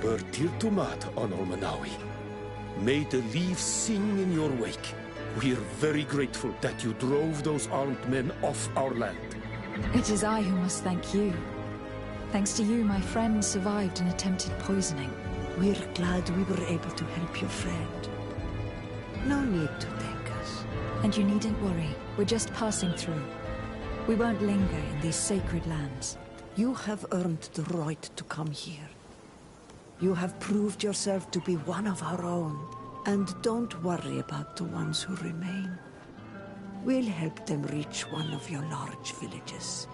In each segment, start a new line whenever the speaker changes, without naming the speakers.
Ber Tirtumat on Olmanawi. May the leaves sing in your wake. We're very grateful that you drove those armed men off our land.
It is I who must thank you. Thanks to you, my friend survived an attempted poisoning.
We're glad we were able to help your friend. No need to thank us.
And you needn't worry. We're just passing through. We won't linger in these sacred lands.
You have earned the right to come here. You have proved yourself to be one of our own. And don't worry about the ones who remain. We'll help them reach one of your large villages.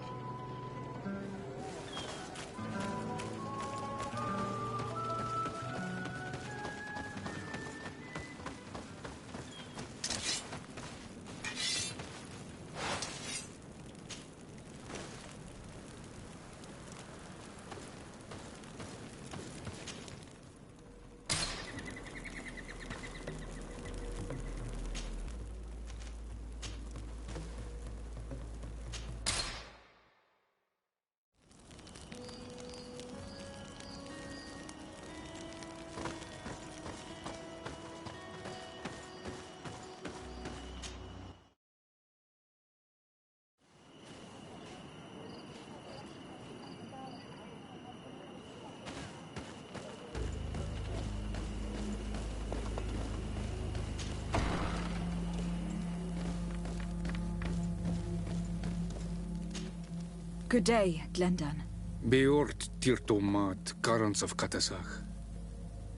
Good day, Glendan.
Beort Tirtomat, Karans of Katasach.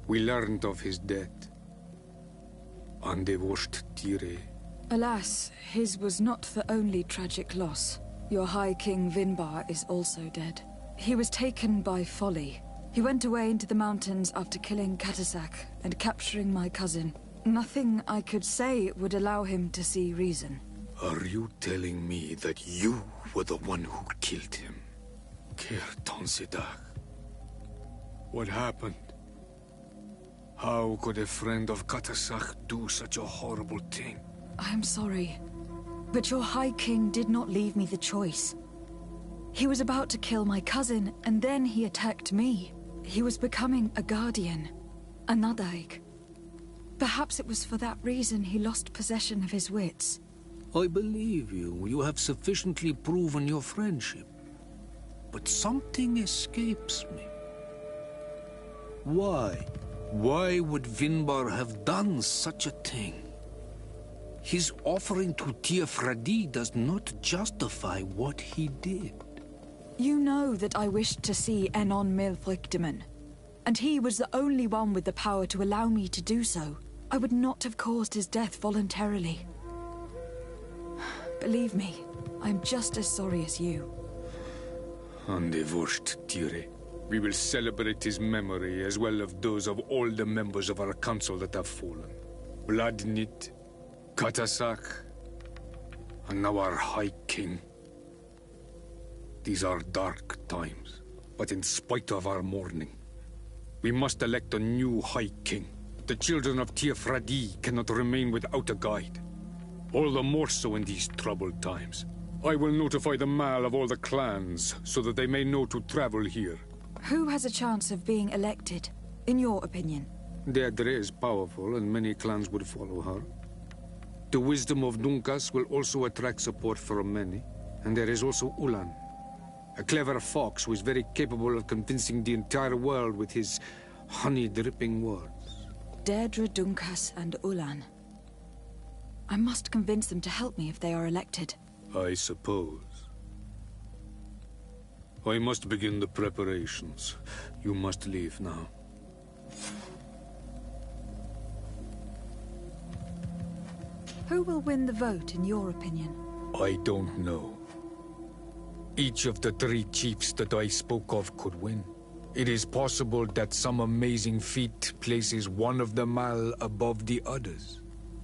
We learned of his death. Andevosht Tire.
Alas, his was not the only tragic loss. Your High King Vinbar is also dead. He was taken by folly. He went away into the mountains after killing Katasak and capturing my cousin. Nothing I could say would allow him to see reason.
Are you telling me that you were the one who killed him? Kirtan Sidak. What happened? How could a friend of Katasak do such a horrible thing?
I am sorry, but your High King did not leave me the choice. He was about to kill my cousin, and then he attacked me. He was becoming a guardian, a Nadaig. Perhaps it was for that reason he lost possession of his wits.
I believe you. You have sufficiently proven your friendship. But something escapes me. Why? Why would Vinbar have done such a thing? His offering to Tiafradi does not justify what he did.
You know that I wished to see Enon Milfrictiman, and he was the only one with the power to allow me to do so. I would not have caused his death voluntarily. Believe me, I'm just as sorry as you.
Andevosht Tire. We will celebrate his memory as well as those of all the members of our council that have fallen. Vladnit, Katasak, and now our High King. These are dark times, but in spite of our mourning, we must elect a new High King. The children of Tiafradi cannot remain without a guide. All the more so in these troubled times. I will notify the Mal of all the clans, so that they may know to travel here.
Who has a chance of being elected, in your opinion?
Deirdre is powerful, and many clans would follow her. The wisdom of Dunkas will also attract support from many. And there is also Ulan, a clever fox who is very capable of convincing the entire world with his honey-dripping words.
Deirdre, Dunkas, and Ulan. I must convince them to help me if they are elected.
I suppose. I must begin the preparations. You must leave now.
Who will win the vote, in your opinion?
I don't know. Each of the three chiefs that I spoke of could win. It is possible that some amazing feat places one of the Mal above the others.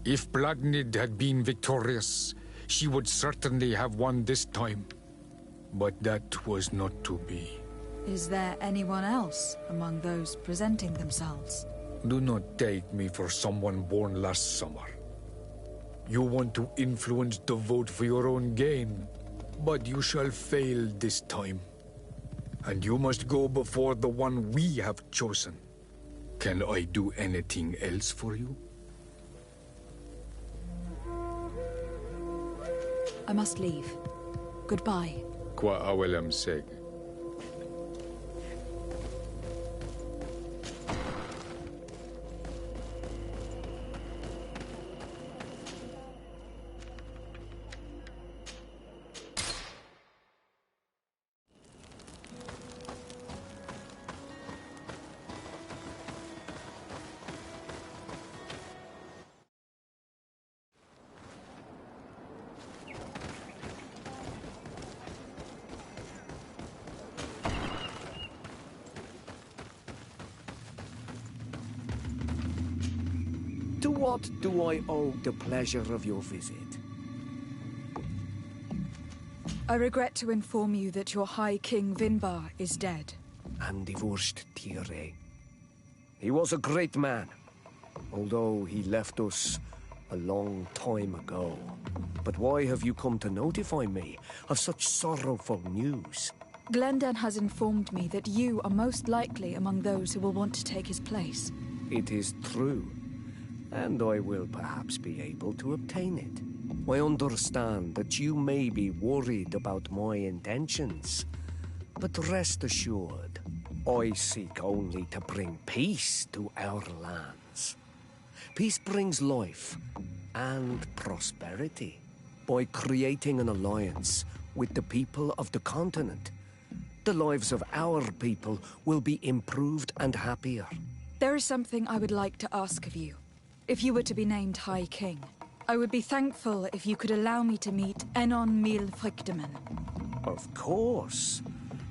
If Blagnid had been victorious, she would certainly have won this time. But that was not to be.
Is there anyone else among those presenting themselves?
Do not take me for someone born last summer. You want to influence the vote for your own gain, but you shall fail this time. And you must go before the one we have chosen. Can I do anything else for you?
I must leave. Goodbye.
Qua awelam seg.
To what do I owe the pleasure of your visit?
I regret to inform you that your High King Vinbar is dead.
And divorced Tire. He was a great man, although he left us a long time ago. But why have you come to notify me of such sorrowful news?
Glendan has informed me that you are most likely among those who will want to take his place.
It is true, and I will perhaps be able to obtain it. I understand that you may be worried about my intentions, but rest assured, I seek only to bring peace to our lands. Peace brings life and prosperity. By creating an alliance with the people of the continent, the lives of our people will be improved and happier.
There is something I would like to ask of you. If you were to be named High King, I would be thankful if you could allow me to meet Enon Mil Frichteman.
Of course.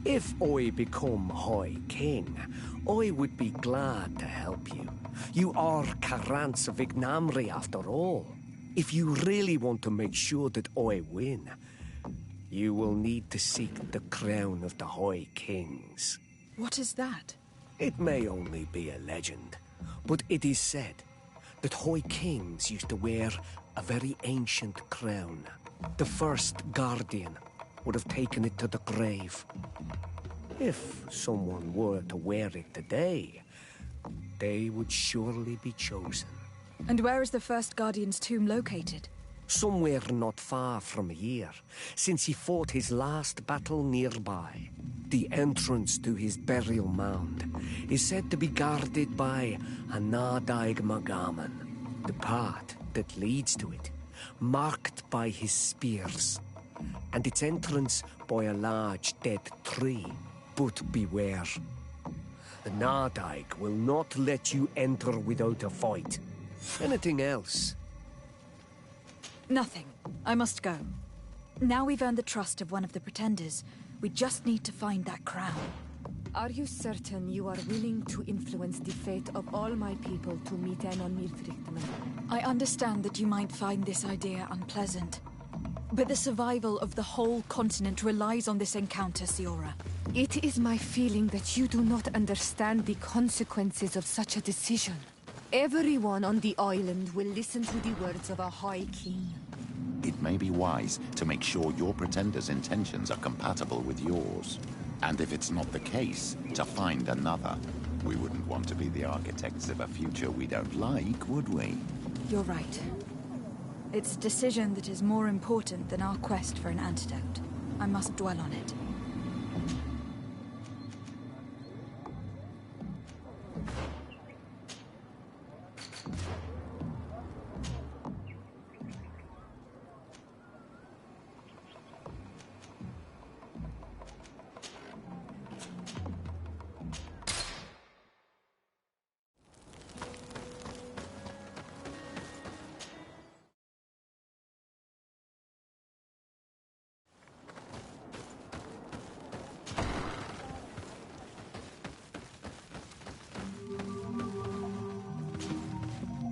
If I become High King, I would be glad to help you. You are Carant's Vignamri after all. If you really want to make sure that I win, you will need to seek the crown of the High Kings.
What is that?
It may only be a legend, but it is said that High Kings used to wear a very ancient crown. The first Guardian would have taken it to the grave. If someone were to wear it today, they would surely be chosen.
And where is the first Guardian's tomb located?
Somewhere not far from here, since he fought his last battle nearby. The entrance to his burial mound is said to be guarded by a Nadaig Magaman, the path that leads to it, marked by his spears, and its entrance by a large dead tree. But beware. The Nadaig will not let you enter without a fight. Anything else?
Nothing. I must go. Now we've earned the trust of one of the pretenders. We just need to find that crown.
Are you certain you are willing to influence the fate of all my people to meet Enon Mirfrichtman?
I understand that you might find this idea unpleasant, but the survival of the whole continent relies on this encounter, Siora.
It is my feeling that you do not understand the consequences of such a decision. Everyone on the island will listen to the words of a High King.
It may be wise to make sure your pretender's intentions are compatible with yours. And if it's not the case, to find another. We wouldn't want to be the architects of a future we don't like, would we?
You're right. It's a decision that is more important than our quest for an antidote. I must dwell on it.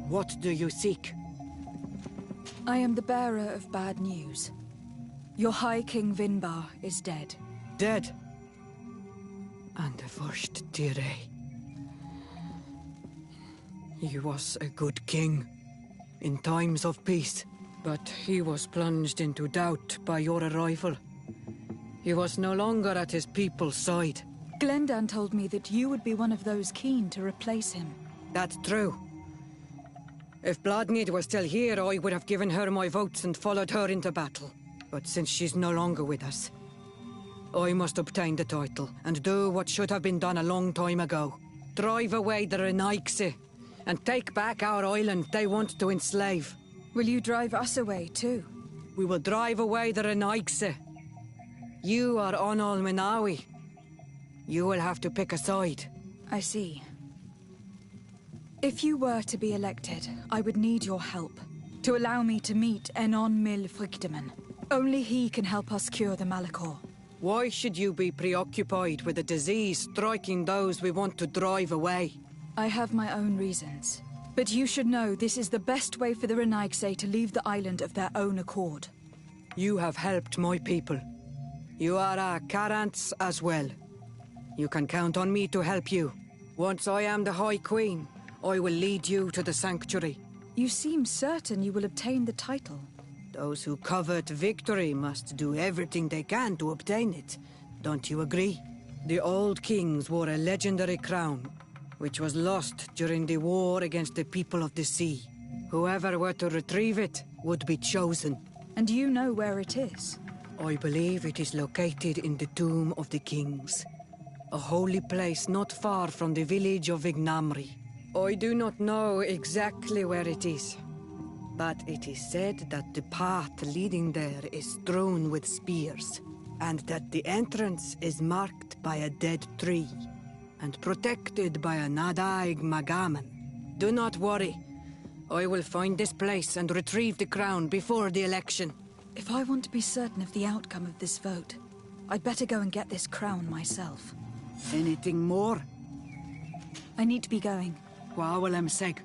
What do you seek?
I am the bearer of bad news. Your High King Vinbar is dead.
Dead. And the first Tire. He was a good king in times of peace, but he was plunged into doubt by your arrival. He was no longer at his people's side.
Glendan told me that you would be one of those keen to replace him.
That's true. If Bloodnid was still here, I would have given her my votes and followed her into battle. But since she's no longer with us, I must obtain the title and do what should have been done a long time ago. Drive away the Renaigse and take back our island they want to enslave.
Will you drive us away too?
We will drive away the Renaigse. You are Onol Menawi. You will have to pick a side.
I see. If you were to be elected, I would need your help to allow me to meet Enon Mil Frichteman. Only he can help us cure the Malachor.
Why should you be preoccupied with a disease striking those we want to drive away?
I have my own reasons. But you should know this is the best way for the Renaigse to leave the island of their own accord.
You have helped my people. You are our Karants as well. You can count on me to help you. Once I am the High Queen, I will lead you to the Sanctuary.
You seem certain you will obtain the title.
Those who covet victory must do everything they can to obtain it. Don't you agree? The old kings wore a legendary crown, which was lost during the war against the people of the sea. Whoever were to retrieve it would be chosen.
And you know where it is?
I believe it is located in the Tomb of the Kings, a holy place not far from the village of Ignamri. I do not know exactly where it is, but it is said that the path leading there is strewn with spears, and that the entrance is marked by a dead tree, and protected by a Nadaig Magaman. Do not worry. I will find this place and retrieve the crown before the election.
If I want to be certain of the outcome of this vote, I'd better go and get this crown myself.
Anything more?
I need to be going.
Wawalem Seg.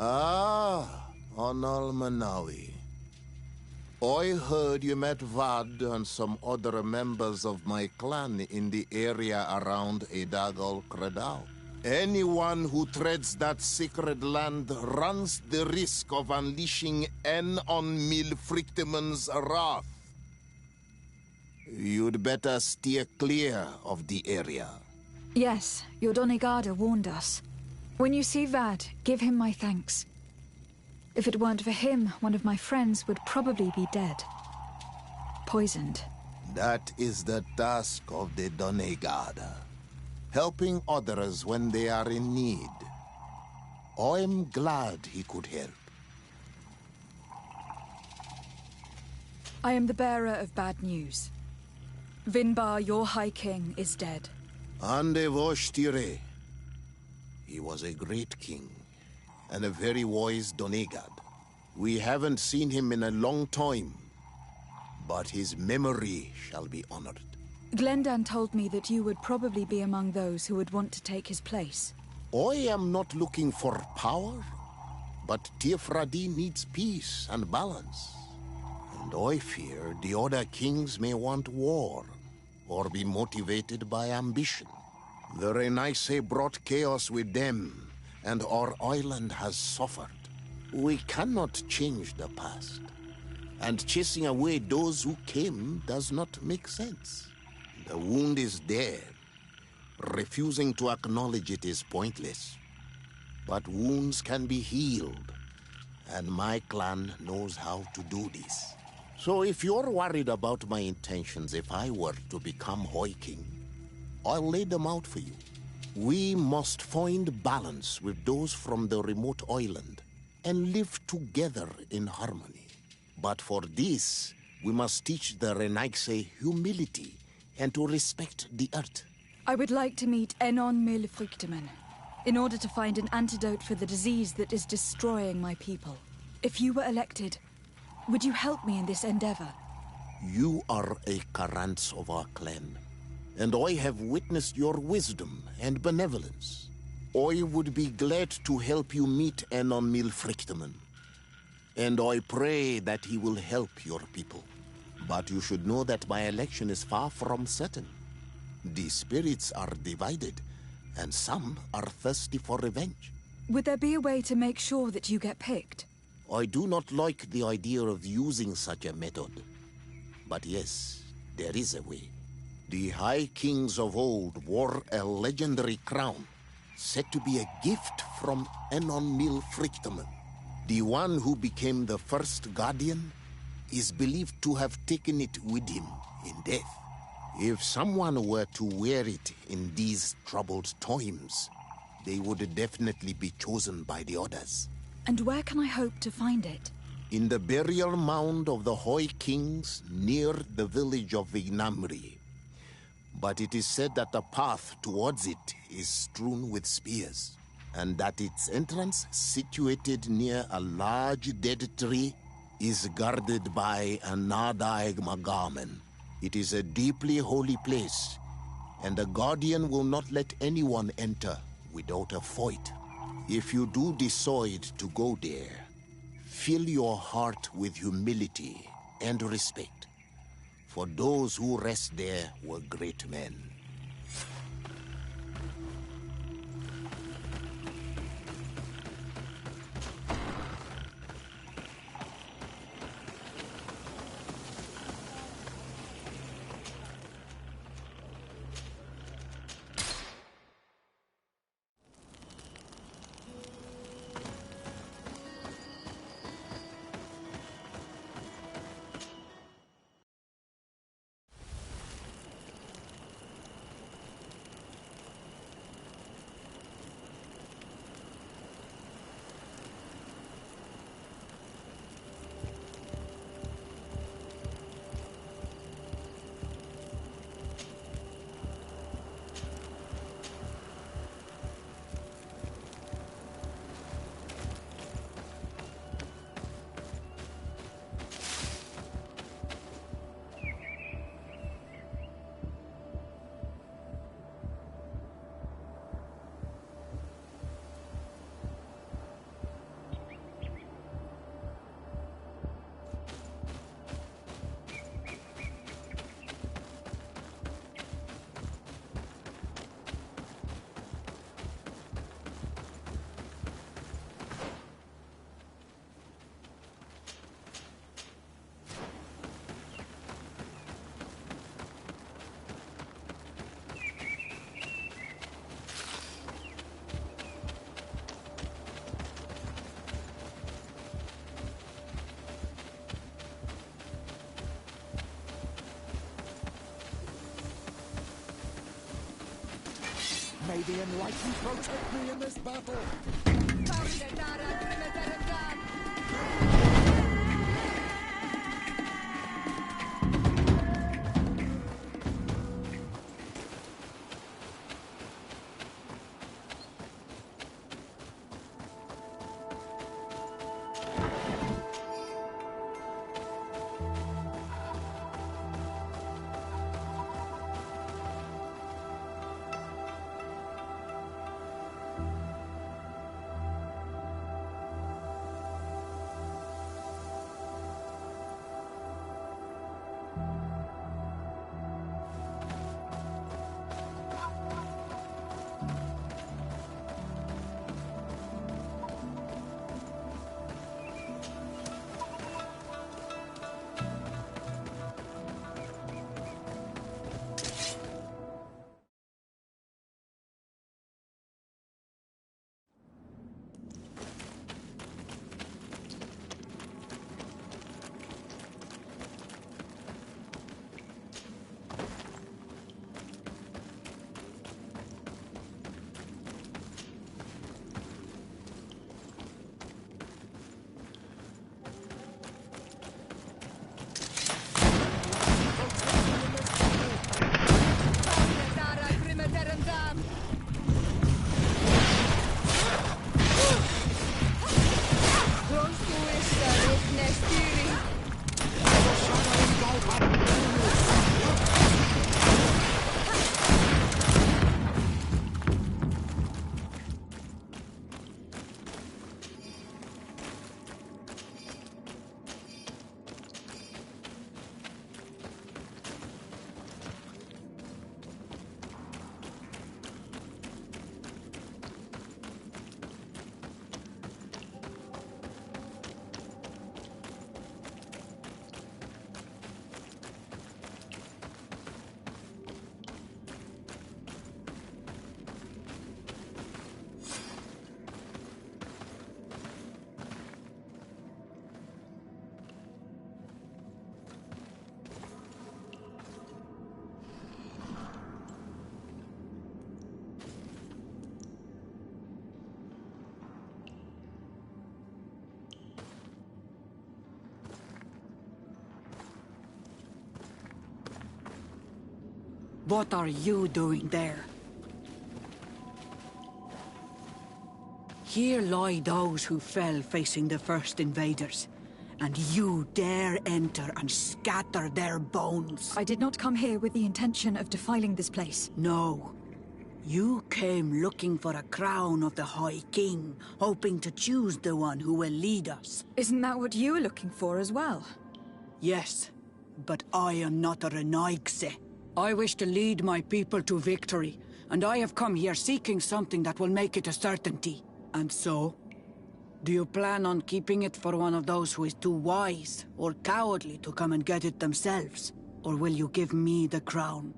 Ah, Onal Manawi. I heard you met Vad and some other members of my clan in the area around Edagal Credal. Anyone who treads that sacred land runs the risk of unleashing on Mil Frichteman's wrath. You'd better steer clear of the area.
Yes, your Donegada warned us. When you see Vad, give him my thanks. If it weren't for him, one of my friends would probably be dead. Poisoned.
That is the task of the Donegada. Helping others when they are in need. I'm glad he could help.
I am the bearer of bad news. Vinbar, your High King, is dead.
Ande Voshtire. He was a great king, and a very wise Donegad. We haven't seen him in a long time, but his memory shall be honored.
Glendan told me that you would probably be among those who would want to take his place.
I am not looking for power, but Tiefradi needs peace and balance. And I fear the other kings may want war, or be motivated by ambition. The Renaigse brought chaos with them, and our island has suffered. We cannot change the past, and chasing away those who came does not make sense. The wound is there. Refusing to acknowledge it is pointless. But wounds can be healed, and my clan knows how to do this. So if you're worried about my intentions if I were to become High King, I'll lay them out for you. We must find balance with those from the remote island and live together in harmony. But for this, we must teach the Renaigse humility and to respect the earth.
I would like to meet Enon Mil Frichteman in order to find an antidote for the disease that is destroying my people. If you were elected, Would you help me in this endeavor?
You are a Karants of our clan, and I have witnessed your wisdom and benevolence. I would be glad to help you meet Anon Milfrictaman, and I pray that he will help your people. But you should know that my election is far from certain. The spirits are divided, and some are thirsty for revenge.
Would there be a way to make sure that you get picked?
I do not like the idea of using such a method. But yes, there is a way. The High Kings of old wore a legendary crown, said to be a gift from Anon Milfrictaman. The one who became the first guardian is believed to have taken it with him in death. If someone were to wear it in these troubled times, they would definitely be chosen by the others.
And where can I hope to find it?
In the burial mound of the High Kings near the village of Vignamri. But it is said that the path towards it is strewn with spears, and that its entrance, situated near a large dead tree, is guarded by an Nadaig Magaman. It is a deeply holy place, and the Guardian will not let anyone enter without a fight. If you do decide to go there, fill your heart with humility and respect, for those who rest there were great men.
May the Enlightened protect me in this battle!
What are you doing there? Here lie those who fell facing the first invaders. And you dare enter and scatter their bones.
I did not come here with the intention of defiling this place.
No. You came looking for a crown of the High King, hoping to choose the one who will lead us.
Isn't that what you were looking for as well?
Yes, but I am not a Renaigse. I wish to lead my people to victory, and I have come here seeking something that will make it a certainty. And so? Do you plan on keeping it for one of those who is too wise or cowardly to come and get it themselves? Or will you give me the crown?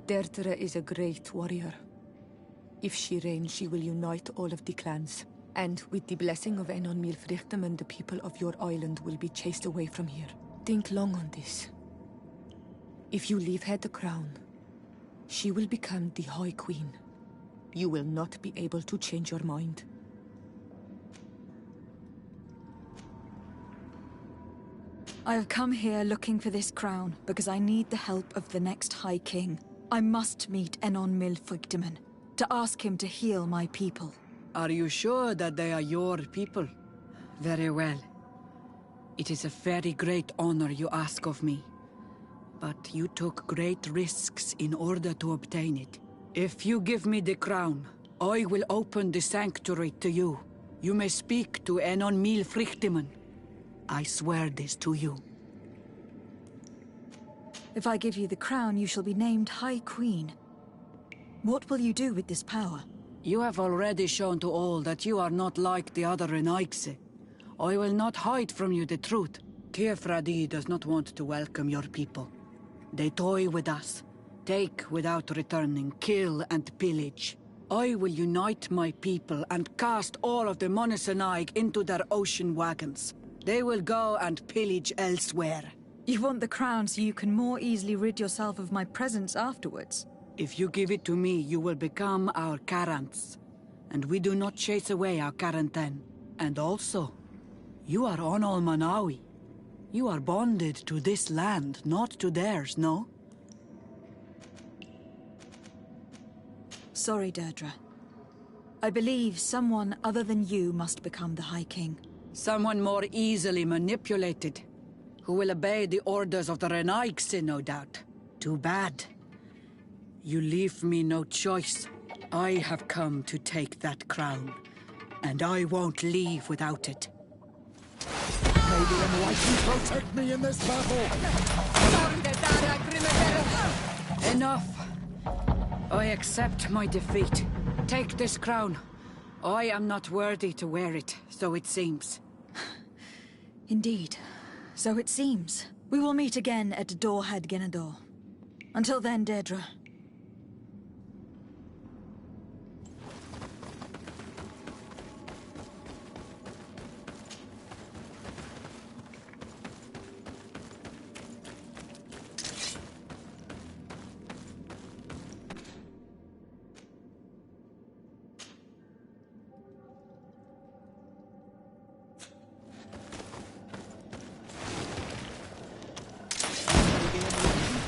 Deirdre is a great warrior. If she reigns, she will unite all of the clans. And with the blessing of Enon Milfrichtem, the people of your island will be chased away from here. Think long on this. If you leave her the crown, she will become the High Queen. You will not be able to change your mind.
I have come here looking for this crown because I need the help of the next High King. I must meet Enon Milfrichtem to ask him to heal my people.
Are you sure that they are your people? Very well. It is a very great honor you ask of me. But you took great risks in order to obtain it. If you give me the crown, I will open the sanctuary to you. You may speak to Enon Milfrichtem. I swear this to you.
If I give you the crown, you shall be named High Queen. What will you do with this power?
You have already shown to all that you are not like the other Renaigse. I will not hide from you the truth. Teofradi does not want to welcome your people. They toy with us, take without returning, kill and pillage. I will unite my people and cast all of the Monesenaig into their ocean wagons. They will go and pillage elsewhere.
You want the crown so you can more easily rid yourself of my presence afterwards?
If you give it to me, you will become our Karants. And we do not chase away our Karanten. And also, you are Onol Manawi. You are bonded to this land, not to theirs, no?
Sorry, Deirdre. I believe someone other than you must become the High King.
Someone more easily manipulated, who will obey the orders of the Renaigse, no doubt. Too bad. You leave me no choice. I have come to take that crown, and I won't leave without it.
May the Enlightened protect me in this battle!
Enough! I accept my defeat. Take this crown. I am not worthy to wear it, so it seems.
Indeed. So it seems. We will meet again at Dorhad Genador. Until then, Deirdre.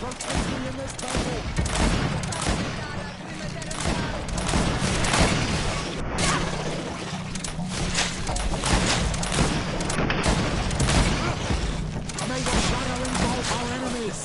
Protect me in this battle! May the shadow engulf our enemies!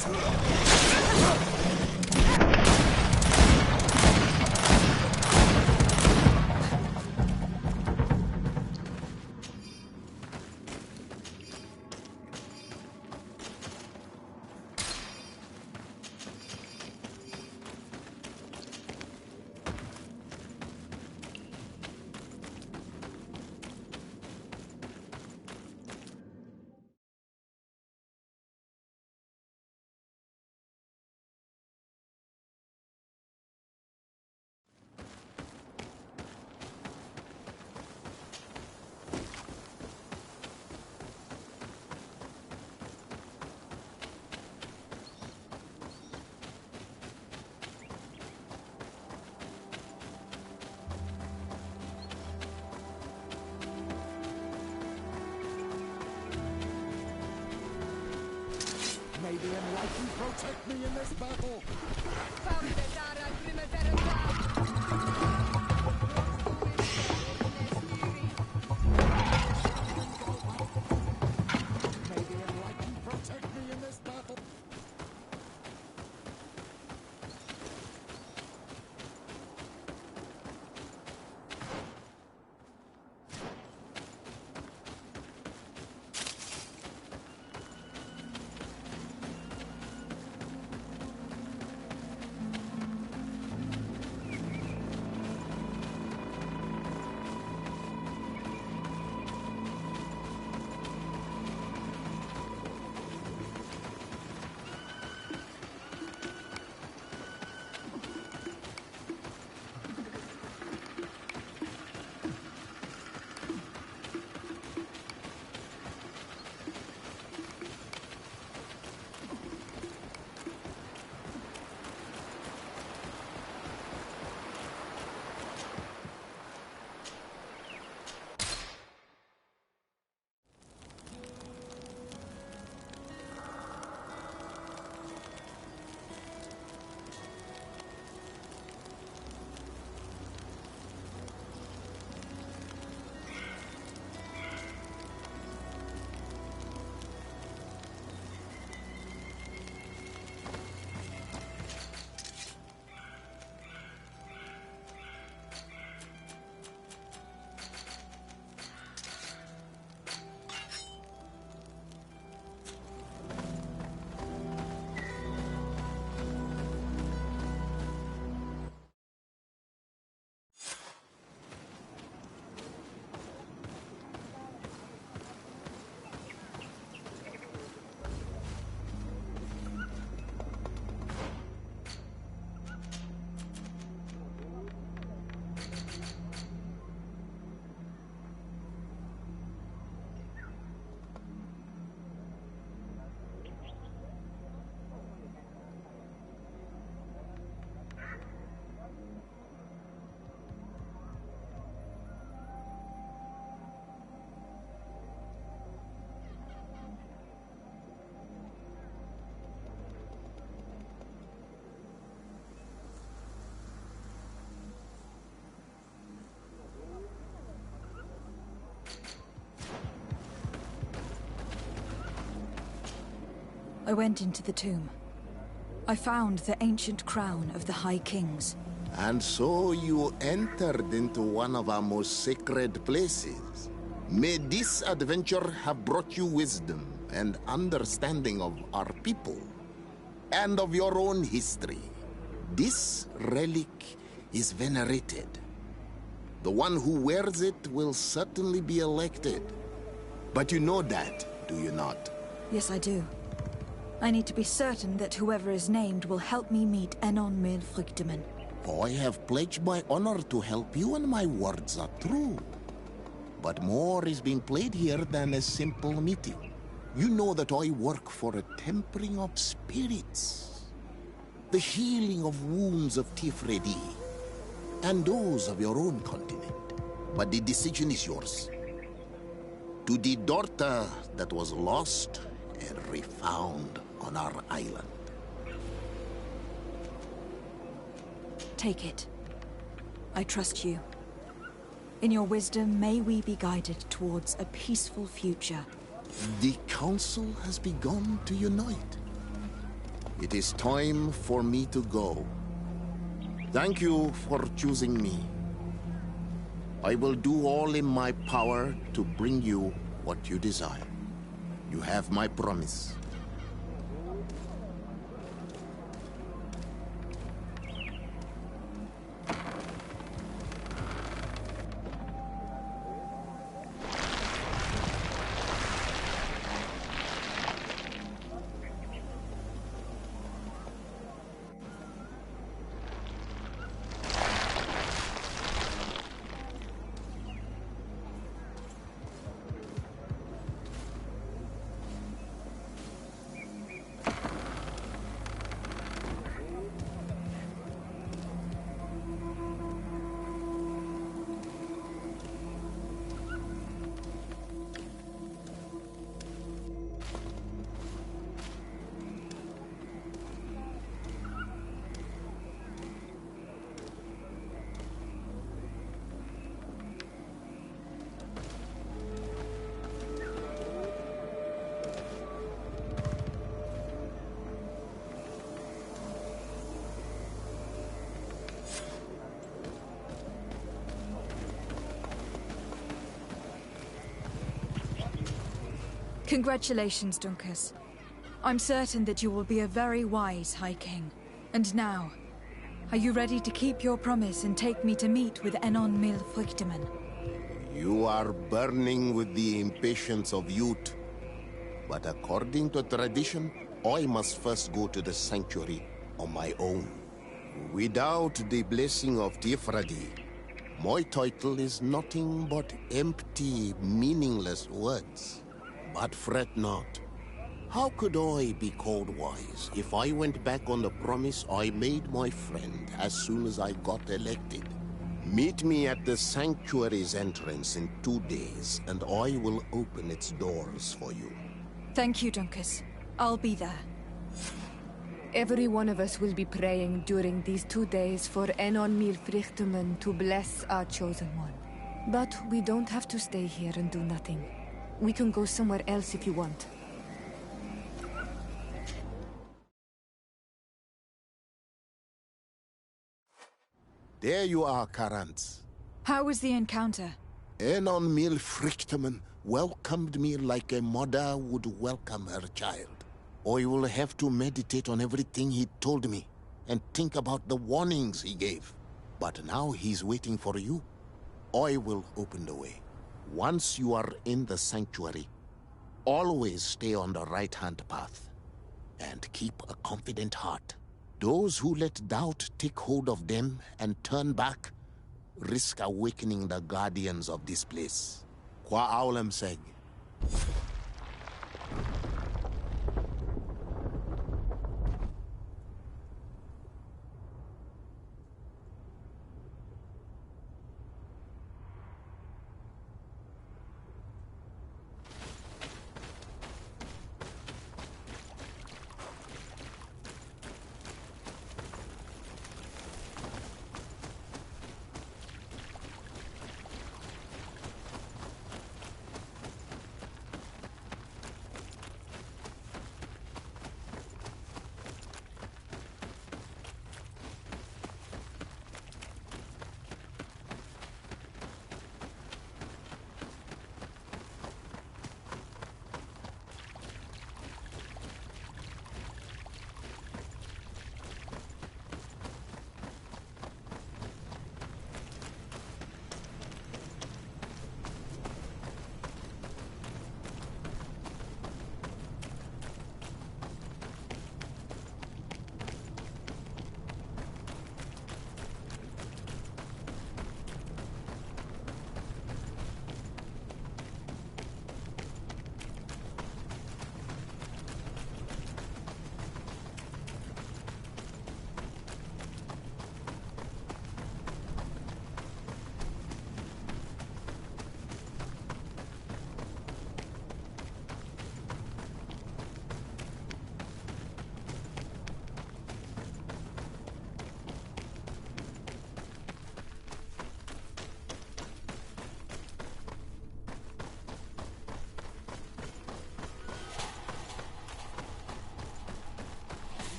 enlightened protect me in this battle? May the enlightened protect me in this battle.
I went into the tomb. I found the ancient crown of the High Kings.
And so you entered into one of our most sacred places. May this adventure have brought you wisdom and understanding of our people and of your own history. This relic is venerated. The one who wears it will certainly be elected. But you know that, do you not?
Yes, I do. I need to be certain that whoever is named will help me meet Enon Milfrichtemann.
I have pledged my honor to help you, and my words are true. But more is being played here than a simple meeting. You know that I work for a tempering of spirits, the healing of wounds of Tifredi, and those of your own continent. But the decision is yours. To the daughter that was lost and refound on our island.
Take it. I trust you. In your wisdom, may we be guided towards a peaceful future.
The council has begun to unite. It is time for me to go. Thank you for choosing me. I will do all in my power to bring you what you desire. You have my promise.
Congratulations, Dunkus. I'm certain that you will be a very wise High King. And now, are you ready to keep your promise and take me to meet with Enon Mil Frichtemann?
You are burning with the impatience of youth. But according to tradition, I must first go to the sanctuary on my own. Without the blessing of Tifradi, my title is nothing but empty, meaningless words. But fret not. How could I be called wise if I went back on the promise I made my friend as soon as I got elected? Meet me at the sanctuary's entrance in 2 days, and I will open its doors for you.
Thank you, Dunkus. I'll be there.
Every one of us will be praying during these 2 days for Enon Mil Frichtemann to bless our chosen one. But we don't have to stay here and do nothing. We can go somewhere else if you want.
There you are, Karantz.
How was the encounter?
Enon Mil Frichtemann welcomed me like a mother would welcome her child. I will have to meditate on everything he told me and think about the warnings he gave. But now he's waiting for you. I will open the way. Once you are in the sanctuary, always stay on the right-hand path and keep a confident heart. Those who let doubt take hold of them and turn back risk awakening the guardians of this place. Qua aulem seg.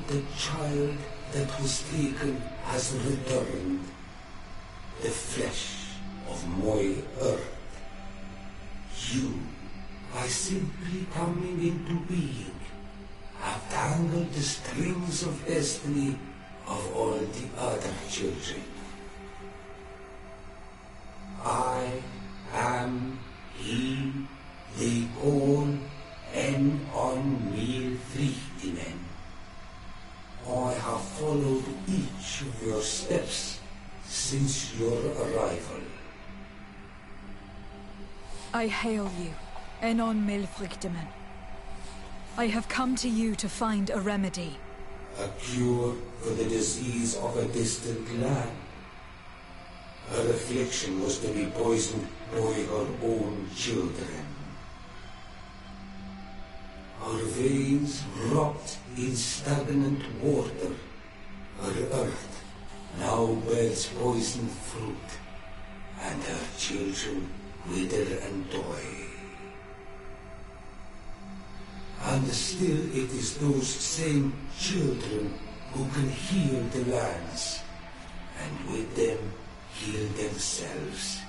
The child that was taken has returned, the flesh of my earth. You, by simply coming into being, have tangled the strings of destiny of all the other children. I am he they call Enon Mil Frichtemann. I have followed each of your steps since your arrival.
I hail you, Enon Mil Frichtemann. I have come to you to find a remedy.
A cure for the disease of a distant land. Her affliction was to be poisoned by her own children. Her veins rocked in stagnant water. Her earth now bears poisoned fruit, and her children wither and die. And still it is those same children who can heal the lands, and with them heal themselves,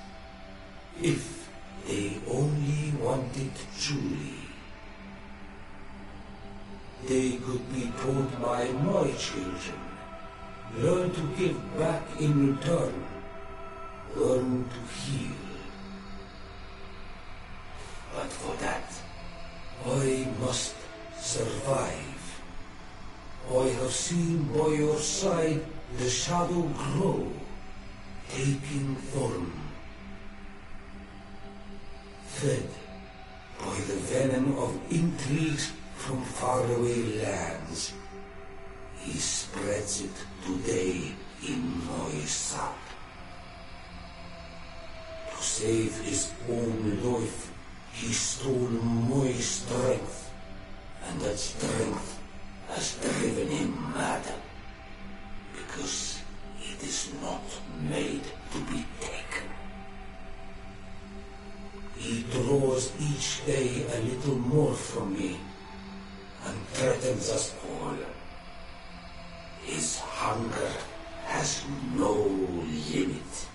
if they only wanted truly. They could be taught by my children, learn to give back in return, learn to heal. But for that, I must survive. I have seen by your side the shadow grow, taking form. Fed by the venom of intrigues from faraway lands, he spreads it today in my sap. To save his own life, he stole my strength, and that strength has driven him mad, because it is not made to be taken. He draws each day a little more from me, and threatens us all. His hunger has no limit.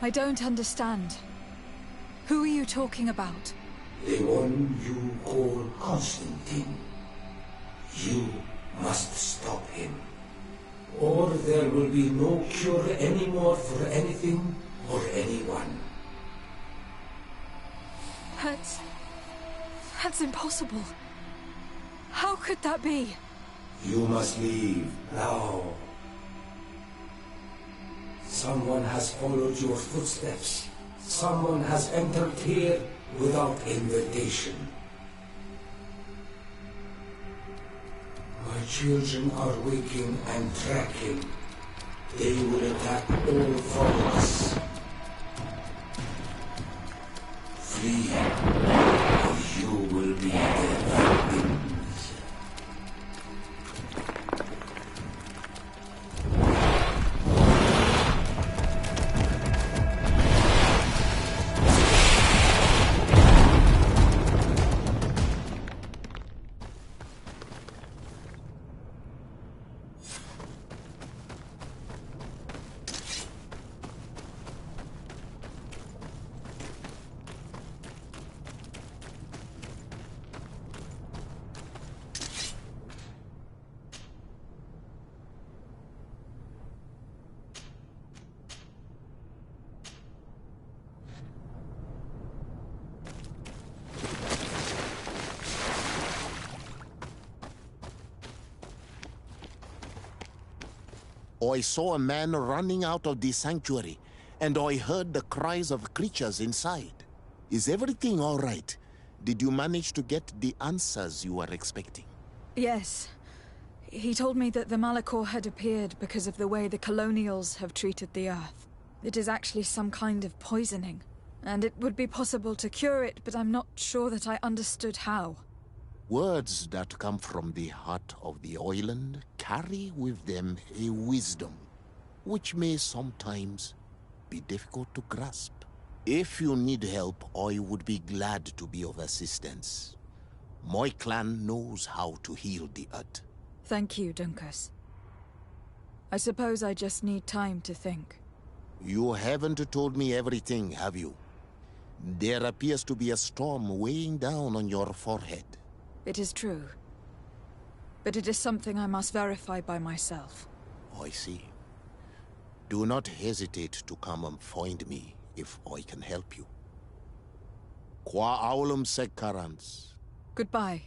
I don't understand. Who are you talking about?
The one you call Constantine. You must stop him, or there will be no cure anymore for anything or anyone.
That's impossible. How could that be?
You must leave now. Someone has followed your footsteps. Someone has entered here without invitation. My children are waking and tracking. They will attack all followers. Flee, or you will be their victims.
I saw a man running out of the sanctuary, and I heard the cries of creatures inside. Is everything all right? Did you manage to get the answers you were expecting?
Yes. He told me that the Malachor had appeared because of the way the colonials have treated the Earth. It is actually some kind of poisoning, and it would be possible to cure it, but I'm not sure that I understood how.
Words that come from the heart of the island carry with them a wisdom, which may sometimes be difficult to grasp. If you need help, I would be glad to be of assistance. My clan knows how to heal the Earth.
Thank you, Dunkus. I suppose I just need time to think.
You haven't told me everything, have you? There appears to be a storm weighing down on your forehead.
It is true. But it is something I must verify by myself.
I see. Do not hesitate to come and find me if I can help you. Qua aulum secarans.
Goodbye.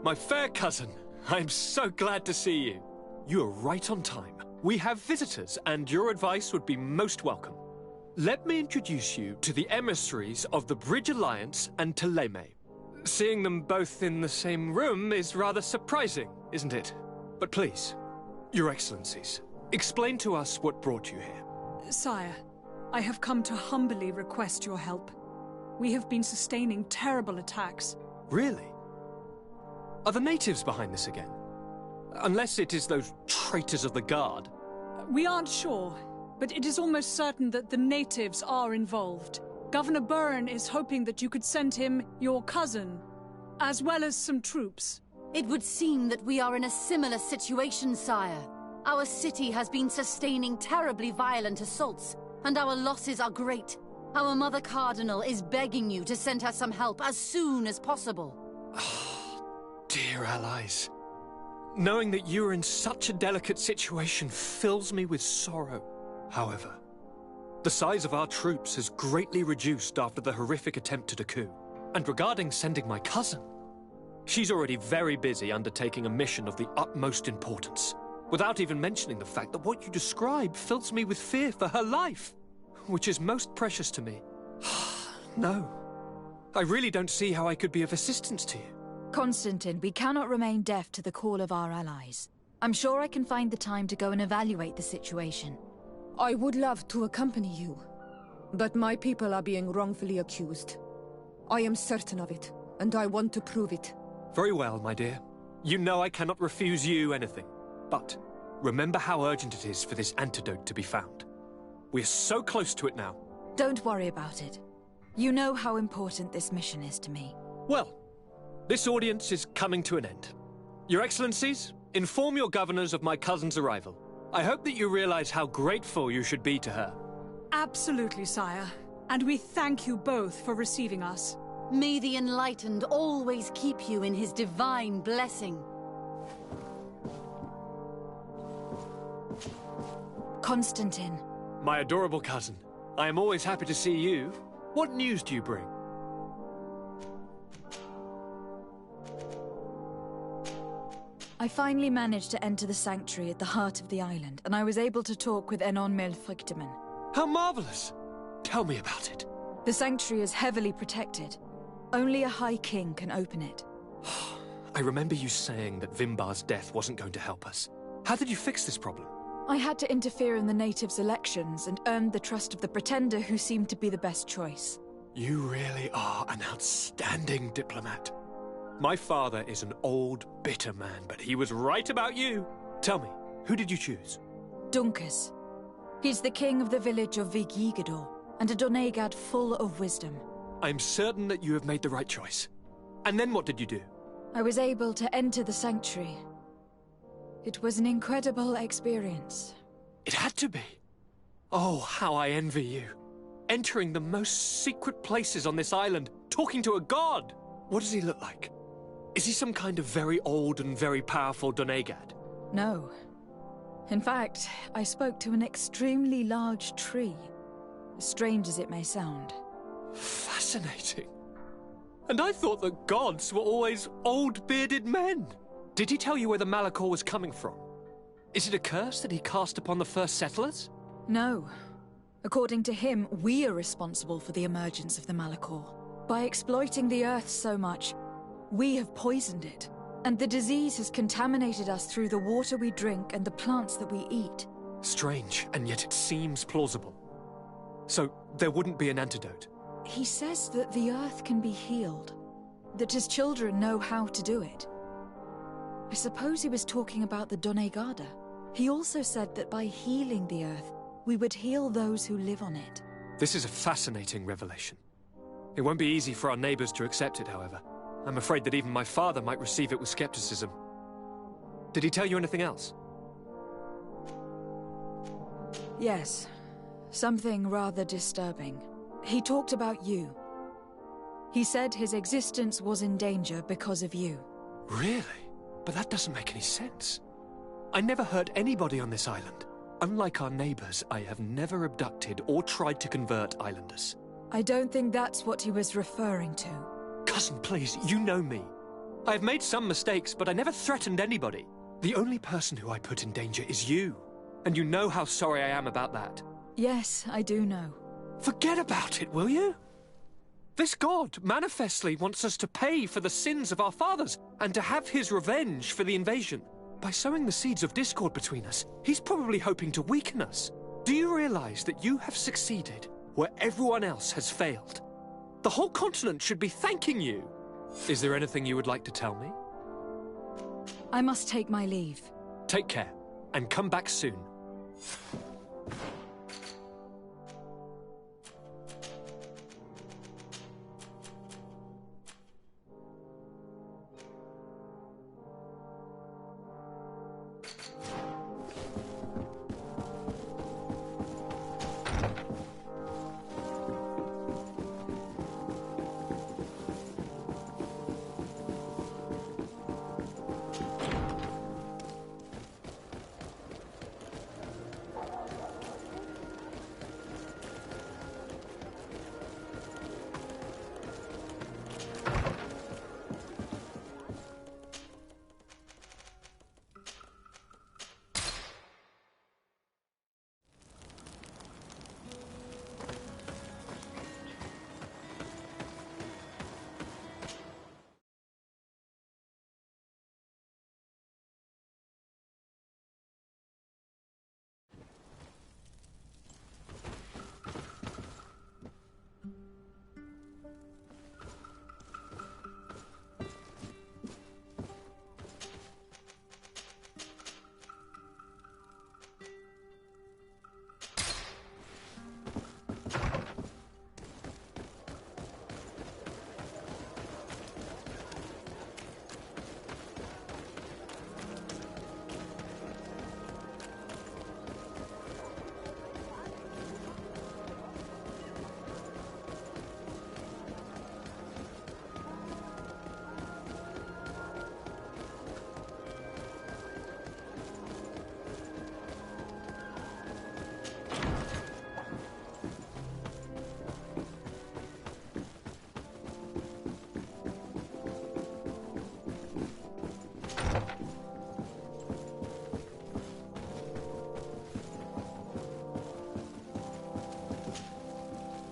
My fair cousin, I'm so glad to see you. You are right on time. We have visitors, and your advice would be most welcome. Let me introduce you to the emissaries of the Bridge Alliance and Teleme. Seeing them both in the same room is rather surprising, isn't it? But please, Your Excellencies, explain to us what brought you here.
Sire, I have come to humbly request your help. We have been sustaining terrible attacks.
Really? Are the natives behind this again? Unless it is those traitors of the Guard.
We aren't sure, but it is almost certain that the natives are involved. Governor Byrne is hoping that you could send him your cousin, as well as some troops.
It would seem that we are in a similar situation, sire. Our city has been sustaining terribly violent assaults, and our losses are great. Our Mother Cardinal is begging you to send her some help as soon as possible.
Dear allies, knowing that you are in such a delicate situation fills me with sorrow. However, the size of our troops has greatly reduced after the horrific attempt at a coup. And regarding sending my cousin, she's already very busy undertaking a mission of the utmost importance, without even mentioning the fact that what you describe fills me with fear for her life, which is most precious to me. No, I really don't see how I could be of assistance to you.
Constantine, we cannot remain deaf to the call of our allies. I'm sure I can find the time to go and evaluate the situation.
I would love to accompany you, but my people are being wrongfully accused. I am certain of it, and I want to prove it.
Very well, my dear. You know I cannot refuse you anything. But remember how urgent it is for this antidote to be found. We're so close to it now.
Don't worry about it. You know how important this mission is to me.
Well, this audience is coming to an end. Your Excellencies, inform your governors of my cousin's arrival. I hope that you realize how grateful you should be to her.
Absolutely, sire. And we thank you both for receiving us.
May the Enlightened always keep you in his divine blessing.
Constantine.
My adorable cousin, I am always happy to see you. What news do you bring?
I finally managed to enter the sanctuary at the heart of the island, and I was able to talk with Enon Milfrichteman.
How marvelous! Tell me about it.
The sanctuary is heavily protected. Only a High King can open it.
I remember you saying that Vimbar's death wasn't going to help us. How did you fix this problem?
I had to interfere in the natives' elections and earned the trust of the Pretender, who seemed to be the best choice.
You really are an outstanding diplomat. My father is an old, bitter man, but he was right about you. Tell me, who did you choose?
Duncas. He's the king of the village of Vigigador, and a Donegad full of wisdom.
I'm certain that you have made the right choice. And then what did you do?
I was able to enter the sanctuary. It was an incredible experience.
It had to be. Oh, how I envy you. Entering the most secret places on this island, talking to a god. What does he look like? Is he some kind of very old and very powerful Donegad?
No. In fact, I spoke to an extremely large tree. As strange as it may sound.
Fascinating. And I thought that gods were always old, bearded men. Did he tell you where the Malachor was coming from? Is it a curse that he cast upon the first settlers?
No. According to him, we are responsible for the emergence of the Malachor. By exploiting the earth so much, we have poisoned it. And the disease has contaminated us through the water we drink and the plants that we eat.
Strange, and yet it seems plausible. So, there wouldn't be an antidote?
He says that the earth can be healed. That his children know how to do it. I suppose he was talking about the Donegada. He also said that by healing the earth, we would heal those who live on it.
This is a fascinating revelation. It won't be easy for our neighbors to accept it, however. I'm afraid that even my father might receive it with skepticism. Did he tell you anything else?
Yes. Something rather disturbing. He talked about you. He said his existence was in danger because of you.
Really? But that doesn't make any sense. I never hurt anybody on this island. Unlike our neighbors, I have never abducted or tried to convert islanders.
I don't think that's what he was referring to.
Cousin, please, you know me. I've made some mistakes, but I never threatened anybody. The only person who I put in danger is you. And you know how sorry I am about that.
Yes, I do know.
Forget about it, will you? This god manifestly wants us to pay for the sins of our fathers and to have his revenge for the invasion. By sowing the seeds of discord between us, he's probably hoping to weaken us. Do you realize that you have succeeded where everyone else has failed? The whole continent should be thanking you. Is there anything you would like to tell me?
I must take my leave.
Take care, and come back soon.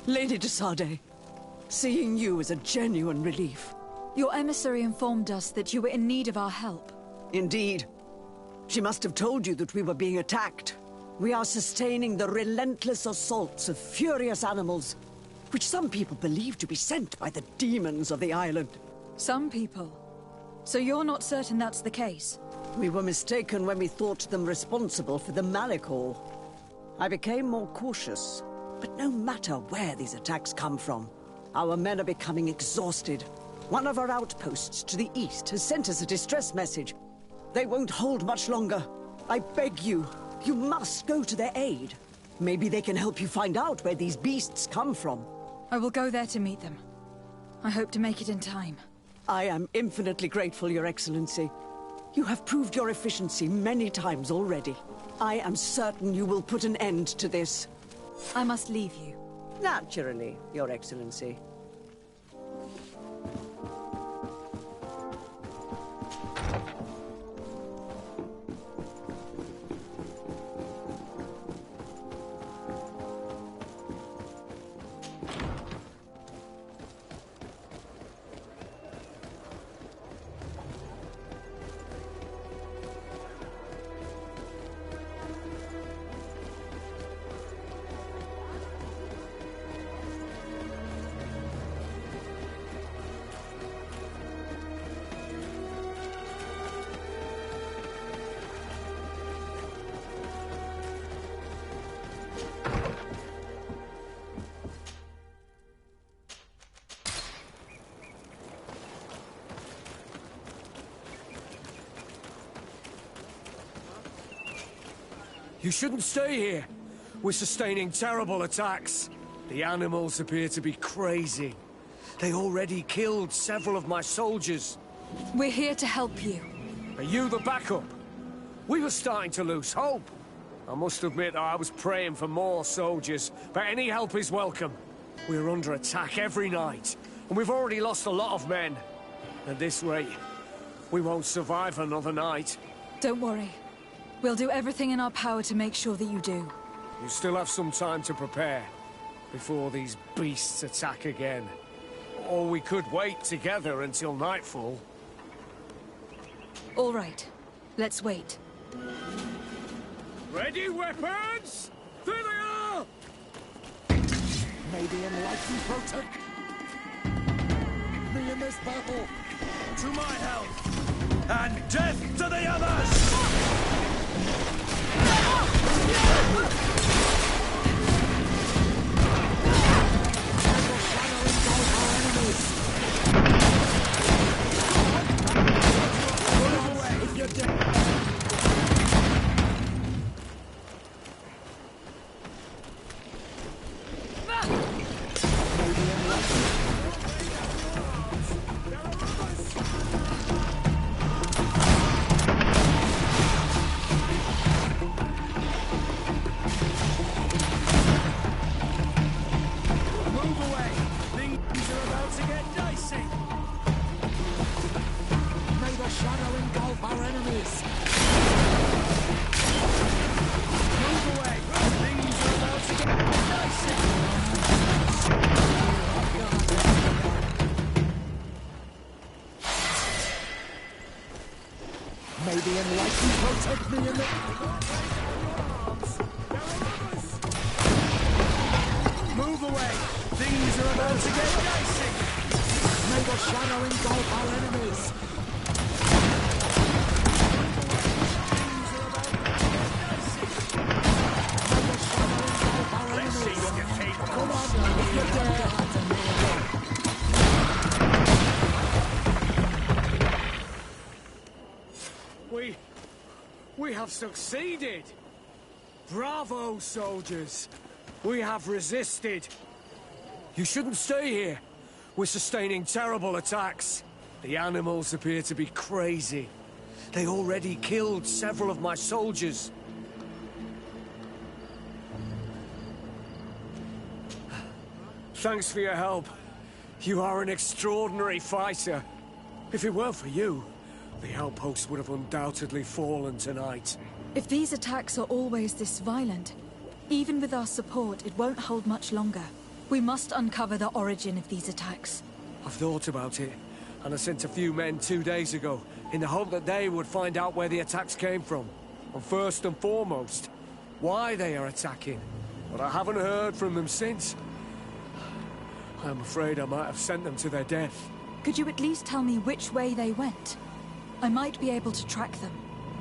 Lady de Sade, seeing you is a genuine relief.
Your emissary informed us that you were in need of our help.
Indeed. She must have told you that we were being attacked. We are sustaining the relentless assaults of furious animals, which some people believe to be sent by the demons of the island.
Some people? So you're not certain that's the case?
We were mistaken when we thought them responsible for the Malicor. I became more cautious. But no matter where these attacks come from, our men are becoming exhausted. One of our outposts to the east has sent us a distress message. They won't hold much longer. I beg you, you must go to their aid. Maybe they can help you find out where these beasts come from.
I will go there to meet them. I hope to make it in time.
I am infinitely grateful, Your Excellency. You have proved your efficiency many times already. I am certain you will put an end to this.
I must leave you.
Naturally, Your Excellency.
You shouldn't stay here. We're sustaining terrible attacks. The animals appear to be crazy. They already killed several of my soldiers.
We're here to help you.
Are you the backup? We were starting to lose hope. I must admit I was praying for more soldiers, but any help is welcome. We're under attack every night, and we've already lost a lot of men. At this rate, we won't survive another night.
Don't worry. We'll do everything in our power to make sure that you do.
You still have some time to prepare, before these beasts attack again. Or we could wait together until nightfall.
All right. Let's wait.
Ready, weapons? There they are!
May the enlightened protect me in this battle.
To my help! And death to the others!
May the enlightened protect me in the...
Move away! Things are about to get dicey!
May the shadow engulf our enemies!
Let's see what you're capable
Come on, if you dare!
We have succeeded! Bravo, soldiers! We have resisted! You shouldn't stay here. We're sustaining terrible attacks. The animals appear to be crazy. They already killed several of my soldiers. Thanks for your help. You are an extraordinary fighter. If it weren't for you, the outpost would have undoubtedly fallen tonight.
If these attacks are always this violent, even with our support, it won't hold much longer. We must uncover the origin of these attacks.
I've thought about it, and I sent a few men 2 days ago, in the hope that they would find out where the attacks came from. And first and foremost, why they are attacking. But I haven't heard from them since. I'm afraid I might have sent them to their death.
Could you at least tell me which way they went? I might be able to track them.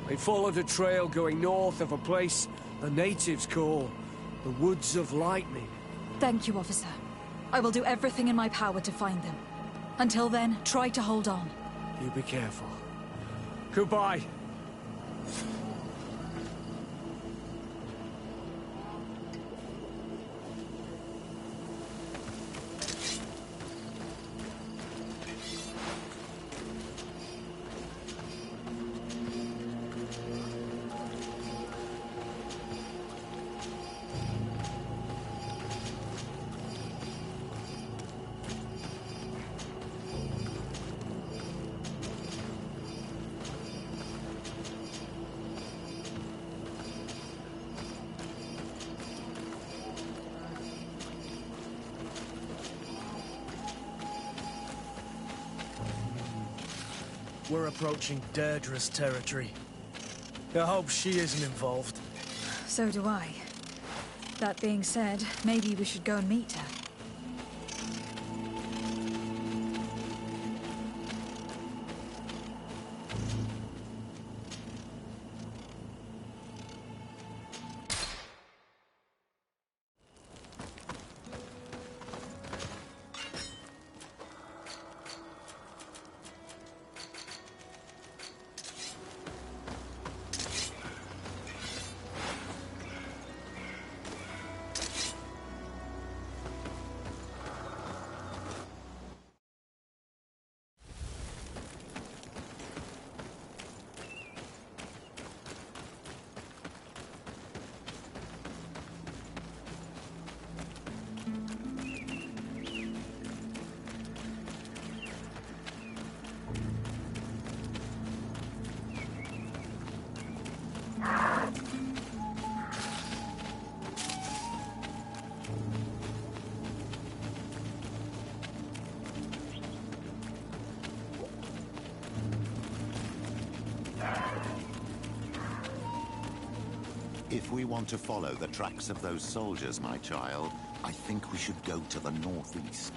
They followed a trail going north of a place the natives call the Woods of Lightning.
Thank you, officer. I will do everything in my power to find them. Until then, try to hold on.
You be careful. Goodbye.
We're approaching Deirdre's territory. I hope she isn't involved.
So do I. That being said, maybe we should go and meet her.
If we want to follow the tracks of those soldiers, my child, I think we should go to the northeast.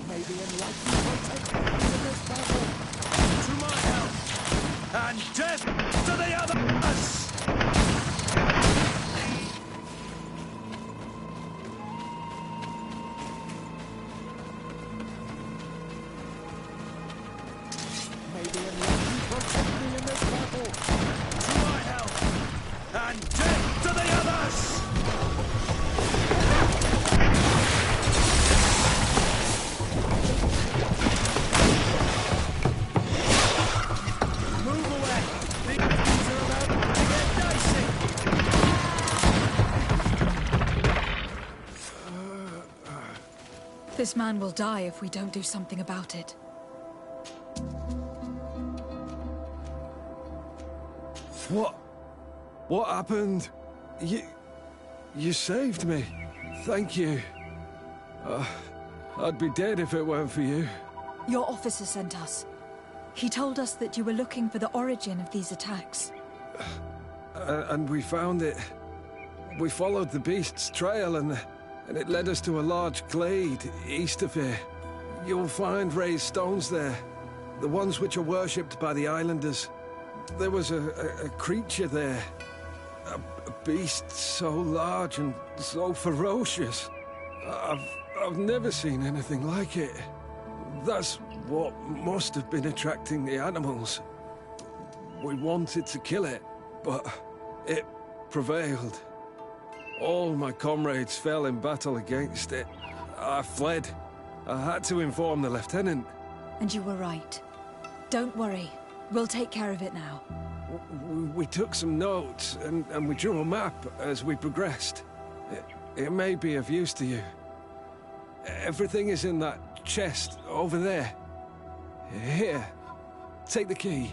May the enlightened protect me in this battle.
To my help, and death to the others!
May the enlightened protect me in this battle.
To my help, and death to the others! Move away! Things are about to get dicey!
This man will die if we don't do something about it.
What happened? You saved me. Thank you. I'd be dead if it weren't for you.
Your officer sent us. He told us that you were looking for the origin of these attacks.
And we found it. We followed the beast's trail and it led us to a large glade east of here. You'll find raised stones there. The ones which are worshipped by the islanders. There was a creature there. A beast so large and so ferocious. I've never seen anything like it. That's what must have been attracting the animals. We wanted to kill it, but it prevailed. All my comrades fell in battle against it. I fled. I had to inform the lieutenant.
And you were right. Don't worry. We'll take care of it now.
We took some notes, and we drew a map as we progressed. It may be of use to you. Everything is in that chest over there. Here, take the key.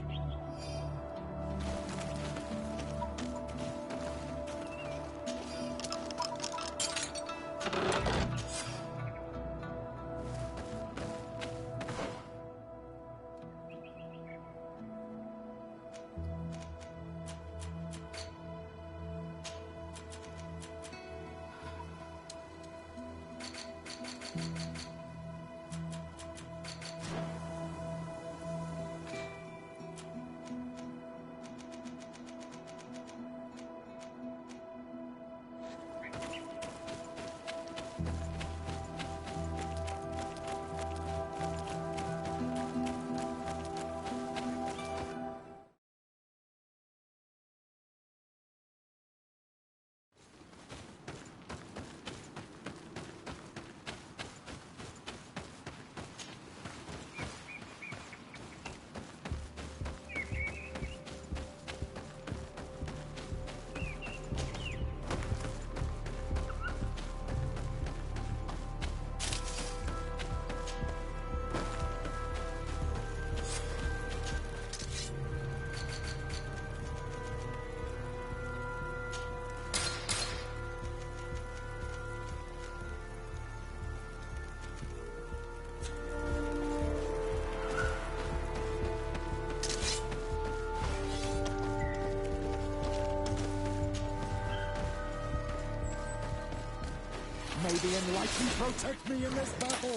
May the enlightened protect me in this battle.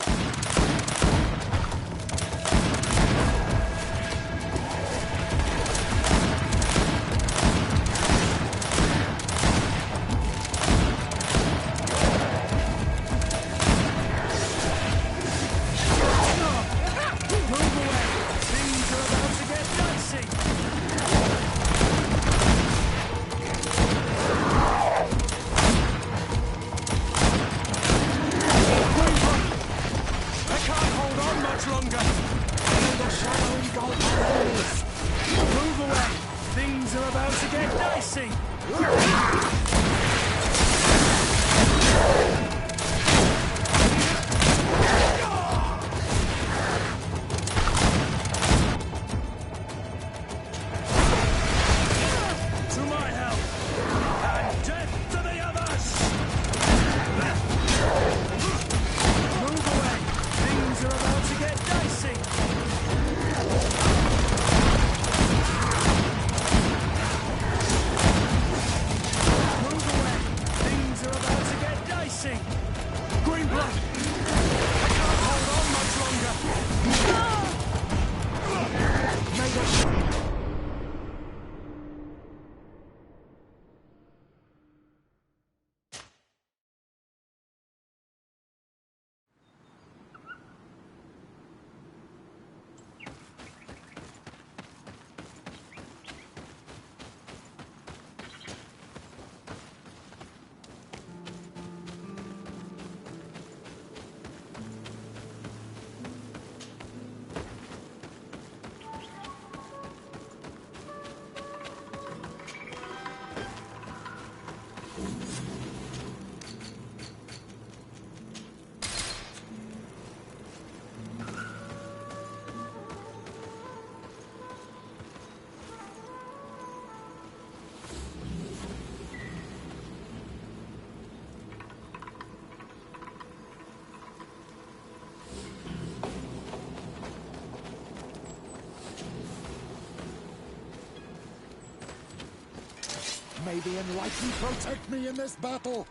May the Enlightened protect me in this battle!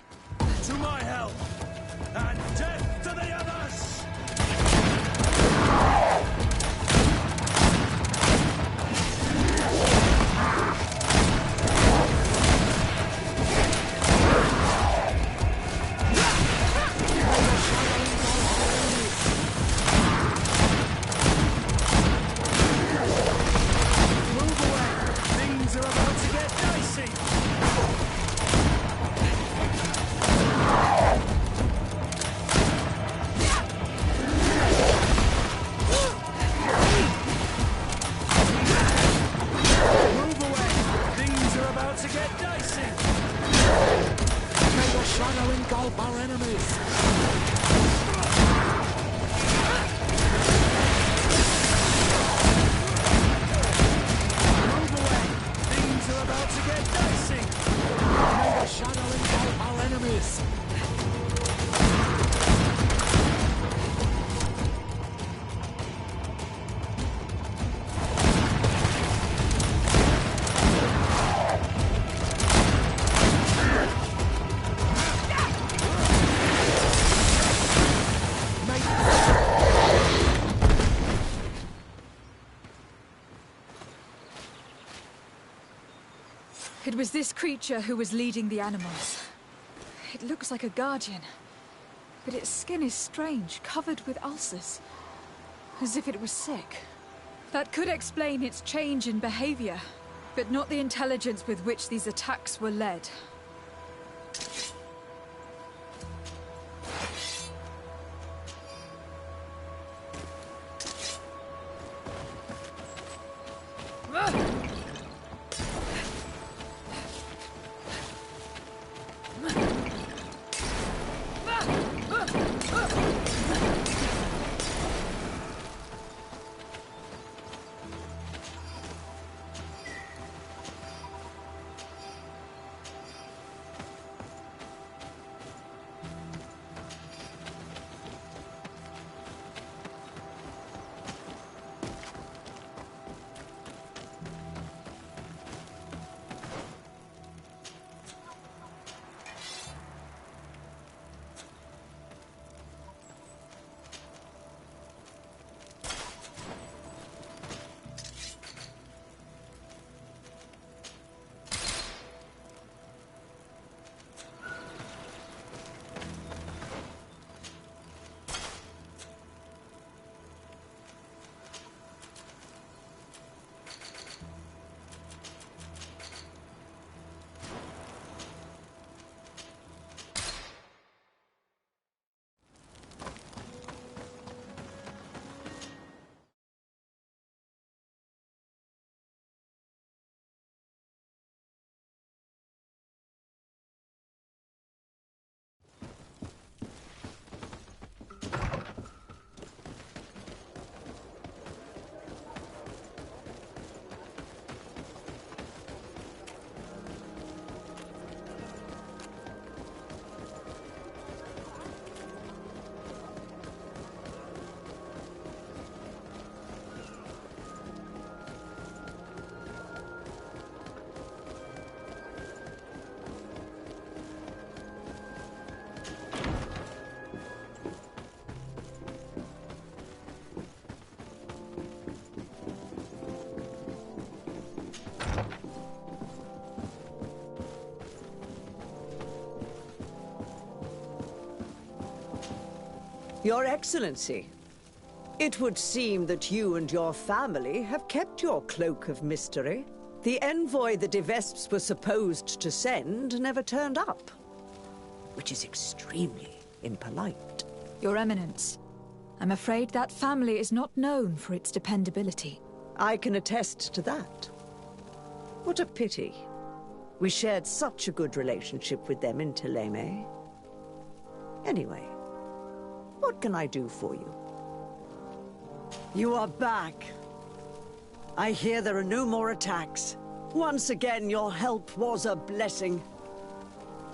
To my help! And death to the others! Move away! Things are about to get dicey!
Shadow engulf our enemies!
Move away! Things are about to get dicey!
May the shadow engulf our enemies!
It was this creature who was leading the animals. It looks like a guardian, but its skin is strange, covered with ulcers, as if it was sick. That could explain its change in behavior, but not the intelligence with which these attacks were led.
Your Excellency, it would seem that you and your family have kept your cloak of mystery. The envoy the Devesps were supposed to send never turned up, which is extremely impolite.
Your Eminence, I'm afraid that family is not known for its dependability.
I can attest to that. What a pity. We shared such a good relationship with them in Teleme. Anyway, what can I do for you? You are back. I hear there are no more attacks. Once again, your help was a blessing.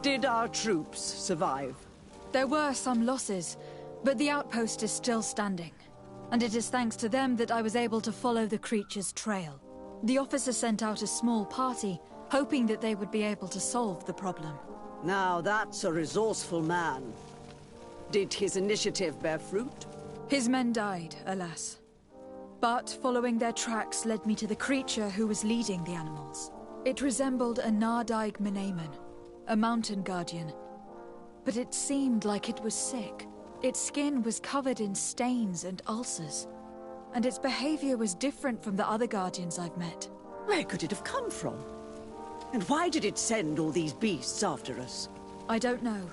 Did our troops survive?
There were some losses, but the outpost is still standing. And it is thanks to them that I was able to follow the creature's trail. The officer sent out a small party, hoping that they would be able to solve the problem.
Now that's a resourceful man. Did his initiative bear fruit?
His men died, alas. But following their tracks led me to the creature who was leading the animals. It resembled a Nardaig Menaemon, a mountain guardian. But it seemed like it was sick. Its skin was covered in stains and ulcers. And its behavior was different from the other guardians I've met.
Where could it have come from? And why did it send all these beasts after us?
I don't know.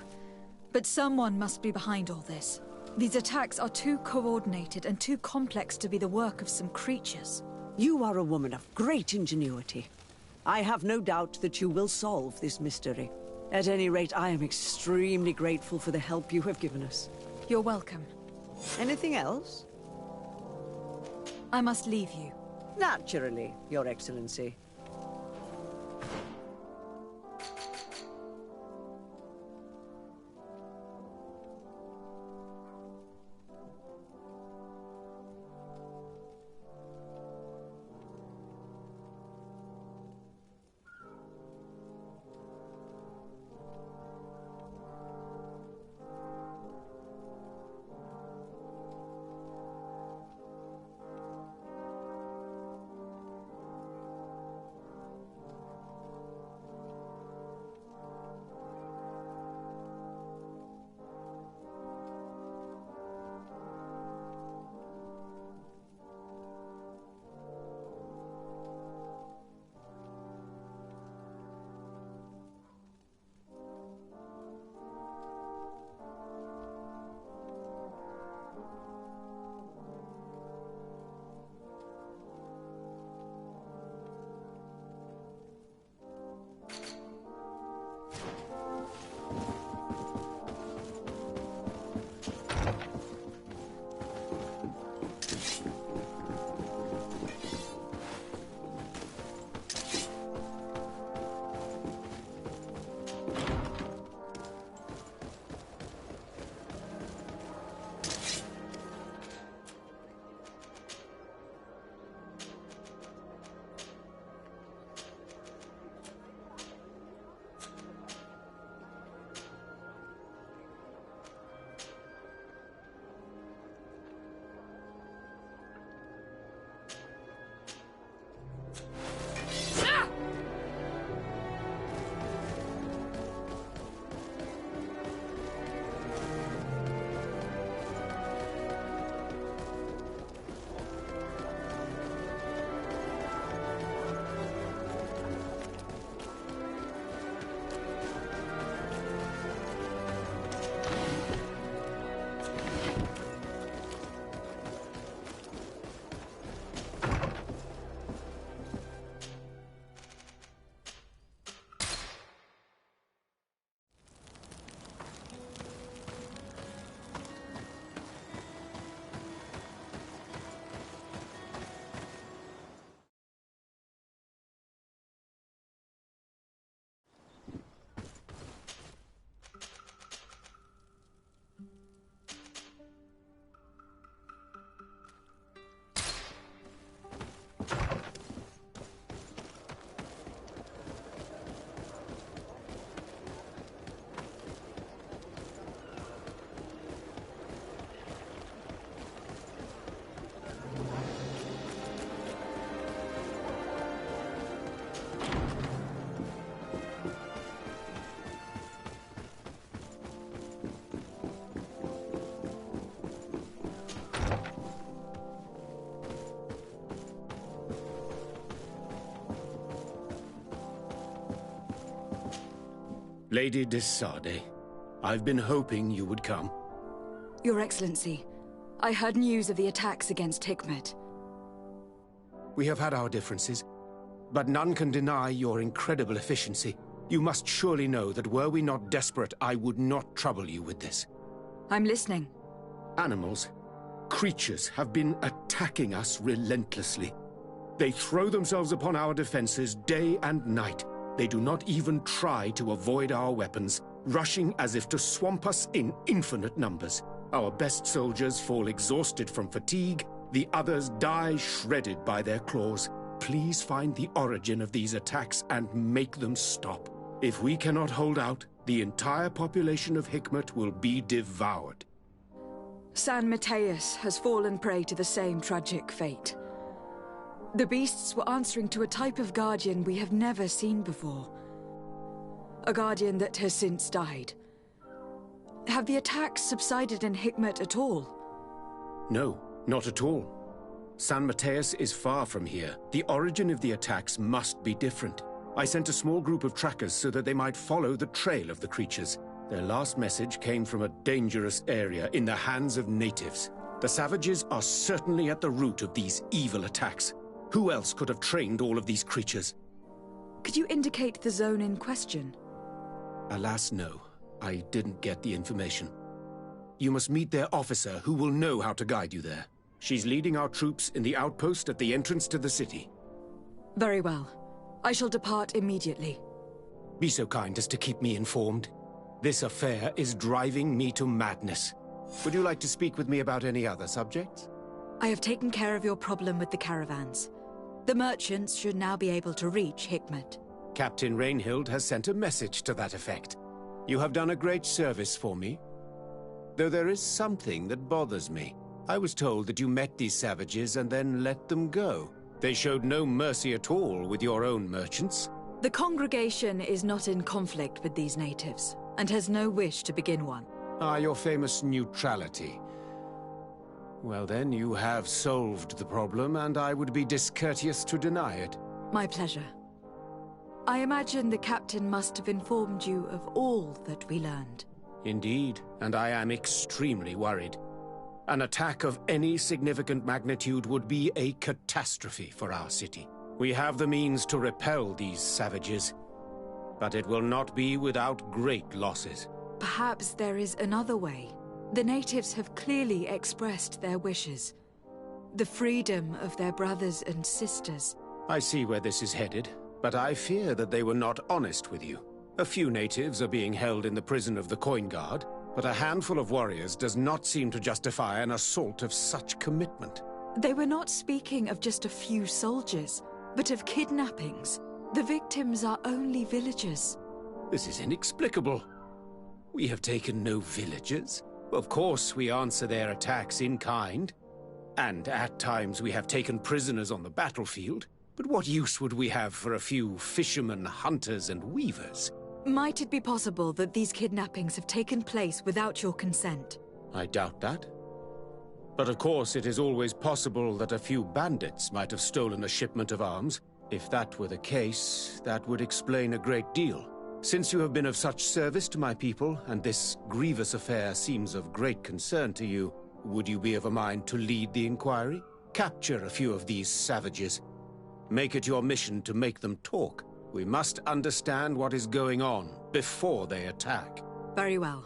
But someone must be behind all this. These attacks are too coordinated and too complex to be the work of some creatures.
You are a woman of great ingenuity. I have no doubt that you will solve this mystery. At any rate, I am extremely grateful for the help you have given us.
You're welcome.
Anything else?
I must leave you.
Naturally, Your Excellency.
Lady de Sade, I've been hoping you would come.
Your Excellency, I heard news of the attacks against Hikmet.
We have had our differences, but none can deny your incredible efficiency. You must surely know that were we not desperate, I would not trouble you with this.
I'm listening.
Animals, creatures have been attacking us relentlessly. They throw themselves upon our defenses day and night. They do not even try to avoid our weapons, rushing as if to swamp us in infinite numbers. Our best soldiers fall exhausted from fatigue, the others die shredded by their claws. please find the origin of these attacks and make them stop. If we cannot hold out, the entire population of Hikmet will be devoured.
San Mateus has fallen prey to the same tragic fate. The beasts were answering to a type of guardian we have never seen before. A guardian that has since died. Have the attacks subsided in Hikmet at all?
No, not at all. San Mateus is far from here. The origin of the attacks must be different. I sent a small group of trackers so that they might follow the trail of the creatures. Their last message came from a dangerous area in the hands of natives. The savages are certainly at the root of these evil attacks. Who else could have trained all of these creatures?
Could you indicate the zone in question?
Alas, no. I didn't get the information. You must meet their officer, who will know how to guide you there. She's leading our troops in the outpost at the entrance to the city.
Very well. I shall depart immediately.
Be so kind as to keep me informed. This affair is driving me to madness. Would you like to speak with me about any other subjects?
I have taken care of your problem with the caravans. The merchants should now be able to reach Hikmet.
Captain Rainhild has sent a message to that effect. You have done a great service for me. Though there is something that bothers me. I was told that you met these savages and then let them go. They showed no mercy at all with your own merchants.
The congregation is not in conflict with these natives, and has no wish to begin one.
Ah, your famous neutrality. Well then, you have solved the problem, and I would be discourteous to deny it.
My pleasure. I imagine the captain must have informed you of all that we learned.
Indeed, and I am extremely worried. An attack of any significant magnitude would be a catastrophe for our city. We have the means to repel these savages, but it will not be without great losses.
Perhaps there is another way. The natives have clearly expressed their wishes. The freedom of their brothers and sisters.
I see where this is headed, but I fear that they were not honest with you. A few natives are being held in the prison of the Coin Guard, but a handful of warriors does not seem to justify an assault of such commitment.
They were not speaking of just a few soldiers, but of kidnappings. The victims are only villagers.
This is inexplicable. We have taken no villagers. Of course, we answer their attacks in kind. And at times we have taken prisoners on the battlefield. But what use would we have for a few fishermen, hunters, and weavers?
Might it be possible that these kidnappings have taken place without your consent?
I doubt that. But of course, it is always possible that a few bandits might have stolen a shipment of arms. If that were the case, that would explain a great deal. Since you have been of such service to my people, and this grievous affair seems of great concern to you, would you be of a mind to lead the inquiry? Capture a few of these savages. Make it your mission to make them talk. We must understand what is going on before they attack.
Very well.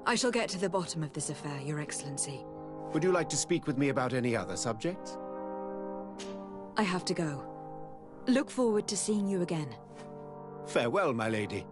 I shall get to the bottom of this affair, Your Excellency.
Would you like to speak with me about any other subjects?
I have to go. Look forward to seeing you again.
Farewell, my lady.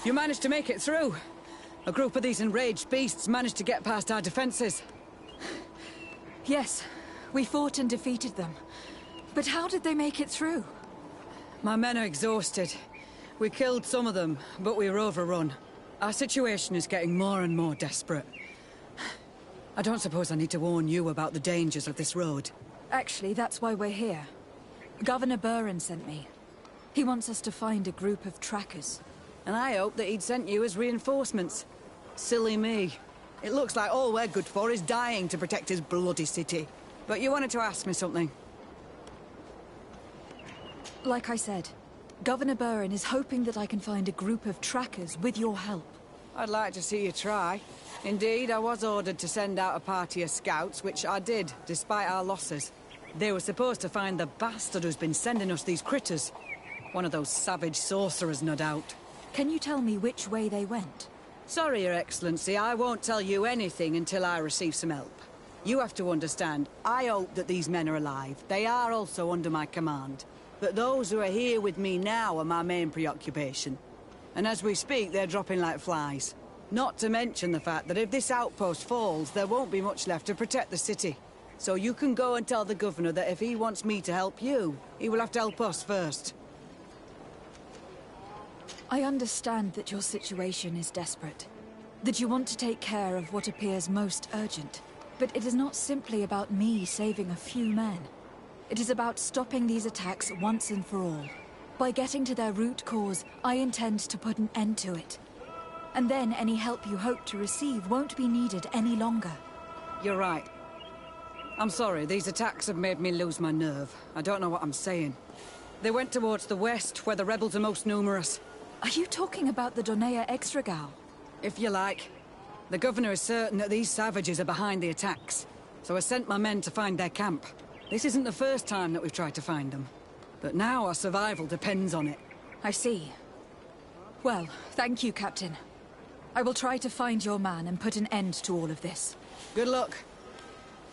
You managed to make it through. A group of these enraged beasts managed to get past our defenses.
Yes, we fought and defeated them. But how did they make it through?
My men are exhausted. We killed some of them, but we were overrun. Our situation is getting more and more desperate. I don't suppose I need to warn you about the dangers of this road.
Actually, that's why we're here. Governor Buren sent me. He wants us to find a group of trackers.
And I hope that he'd sent you as reinforcements. Silly me. It looks like all we're good for is dying to protect his bloody city. But you wanted to ask me something.
Like I said, Governor Buren is hoping that I can find a group of trackers with your help.
I'd like to see you try. Indeed, I was ordered to send out a party of scouts, which I did, despite our losses. They were supposed to find the bastard who's been sending us these critters. One of those savage sorcerers, no doubt.
Can you tell me which way they went?
Sorry, Your Excellency, I won't tell you anything until I receive some help. You have to understand, I hope that these men are alive. They are also under my command. But those who are here with me now are my main preoccupation. And as we speak, they're dropping like flies. Not to mention the fact that if this outpost falls, there won't be much left to protect the city. So you can go and tell the governor that if he wants me to help you, he will have to help us first.
I understand that your situation is desperate. That you want to take care of what appears most urgent. But it is not simply about me saving a few men. It is about stopping these attacks once and for all. By getting to their root cause, I intend to put an end to it. And then any help you hope to receive won't be needed any longer.
You're right. I'm sorry, these attacks have made me lose my nerve. I don't know what I'm saying. They went towards the west, where the rebels are most numerous.
Are you talking about the Donea Extragal?
If you like. The governor is certain that these savages are behind the attacks, so I sent my men to find their camp. This isn't the first time that we've tried to find them, but now our survival depends on it.
I see. Well, thank you, Captain. I will try to find your man and put an end to all of this.
Good luck.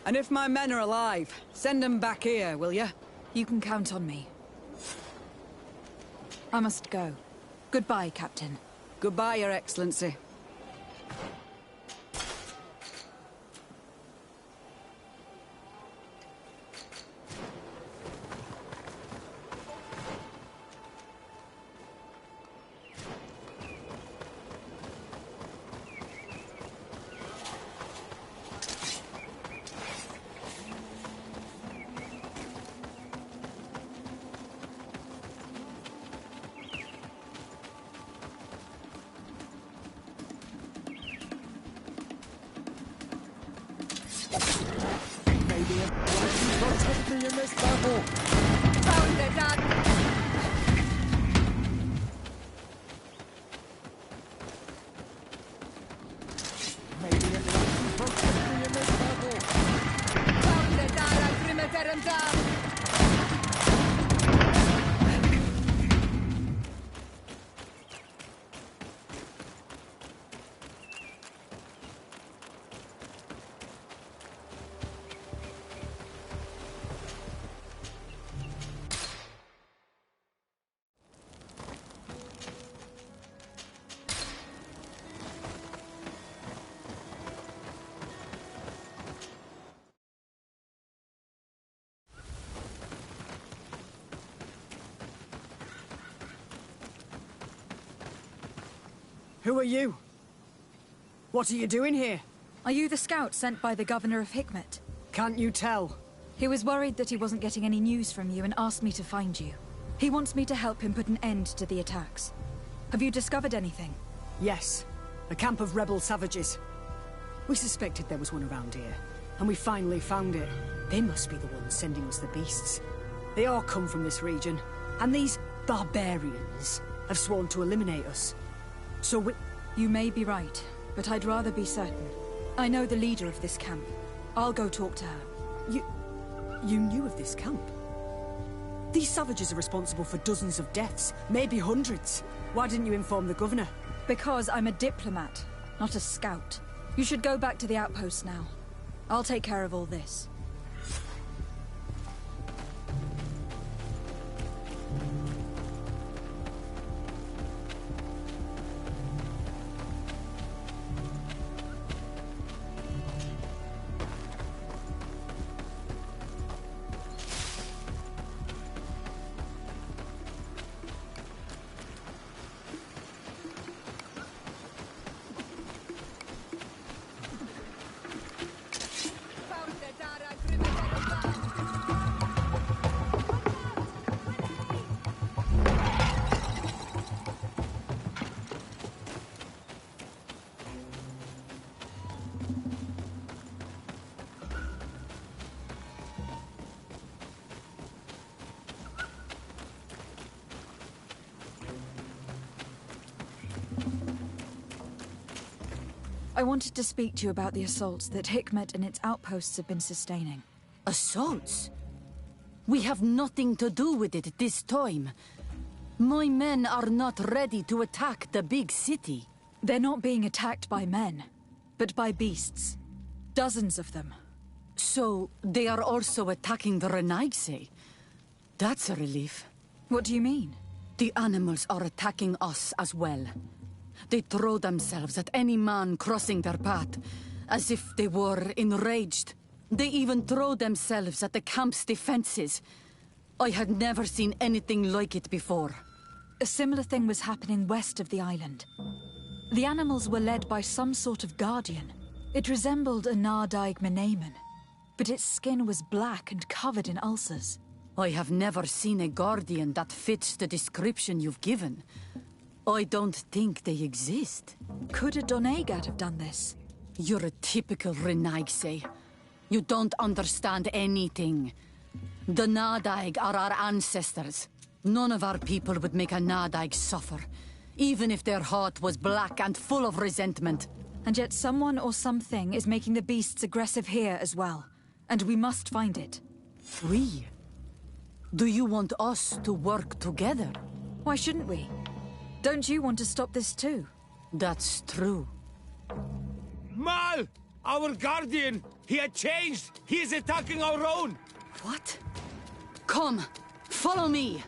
And if my men are alive, send them back here, will you?
You can count on me. I must go. Goodbye, Captain.
Goodbye, Your Excellency.
Protect me in this battle!
Found the dad!
Maybe it will protect me in this battle!
Found the dad! I perimeter him down!
Who are you? What are you doing here?
Are you the scout sent by the Governor of Hikmet?
Can't you tell?
He was worried that he wasn't getting any news from you and asked me to find you. He wants me to help him put an end to the attacks. Have you discovered anything?
Yes. A camp of rebel savages. We suspected there was one around here, and we finally found it. They must be the ones sending us the beasts. They all come from this region, and these barbarians have sworn to eliminate us. So we...
You may be right, but I'd rather be certain. I know the leader of this camp. I'll go talk to her.
You knew of this camp? These savages are responsible for dozens of deaths, maybe hundreds. Why didn't you inform the governor?
Because I'm a diplomat, not a scout. You should go back to the outpost now. I'll take care of all this. I wanted to speak to you about the assaults that Hikmet and its outposts have been sustaining.
Assaults? We have nothing to do with it this time. My men are not ready to attack the big city.
They're not being attacked by men, but by beasts. Dozens of them.
So, they are also attacking the Renaigse? That's a relief.
What do you mean?
The animals are attacking us as well. They throw themselves at any man crossing their path, as if they were enraged. They even throw themselves at the camp's defenses. I had never seen anything like it before.
A similar thing was happening west of the island. The animals were led by some sort of guardian. It resembled a Nardaig Menemen, but its skin was black and covered in ulcers.
I have never seen a guardian that fits the description you've given. I don't think they exist.
Could a Doneigad have done this?
You're a typical Renaigse. You don't understand anything. The Nardaig are our ancestors. None of our people would make a Nardaig suffer, even if their heart was black and full of resentment.
And yet someone or something is making the beasts aggressive here as well. And we must find it.
We? Do you want us to work together?
Why shouldn't we? Don't you want to stop this too?
That's true.
Mal! Our guardian! He had changed! He is attacking our own!
What? Come! Follow me!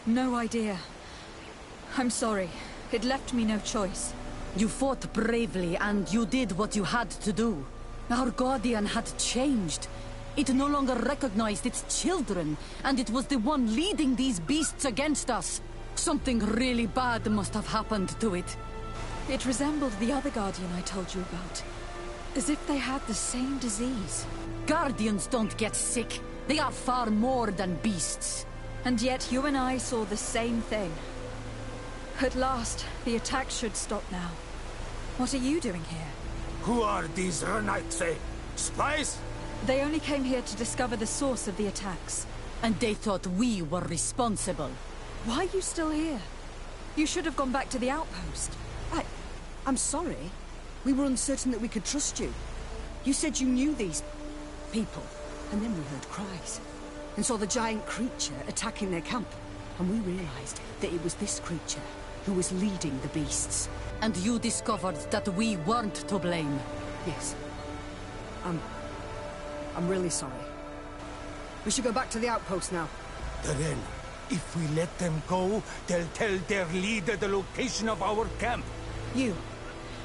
No idea. I'm sorry. It left me no choice.
You fought bravely, and you did what you had to do. Our guardian had changed. It no longer recognized its children, and it was the one leading these beasts against us. Something really bad must have happened to it.
It resembled the other Guardian I told you about. As if they had the same disease.
Guardians don't get sick. They are far more than beasts.
And yet you and I saw the same thing. At last, the attack should stop now. What are you doing here?
Who are these Renaitse? Spies?
They only came here to discover the source of the attacks.
And they thought we were responsible.
Why are you still here? You should have gone back to the outpost.
I'm sorry. We were uncertain that we could trust you. You said you knew these people, and then we heard cries. And saw the giant creature attacking their camp. And we realized that it was this creature who was leading the beasts.
And you discovered that we weren't to blame.
Yes. I'm really sorry. We should go back to the outpost now.
Then, if we let them go, they'll tell their leader the location of our camp.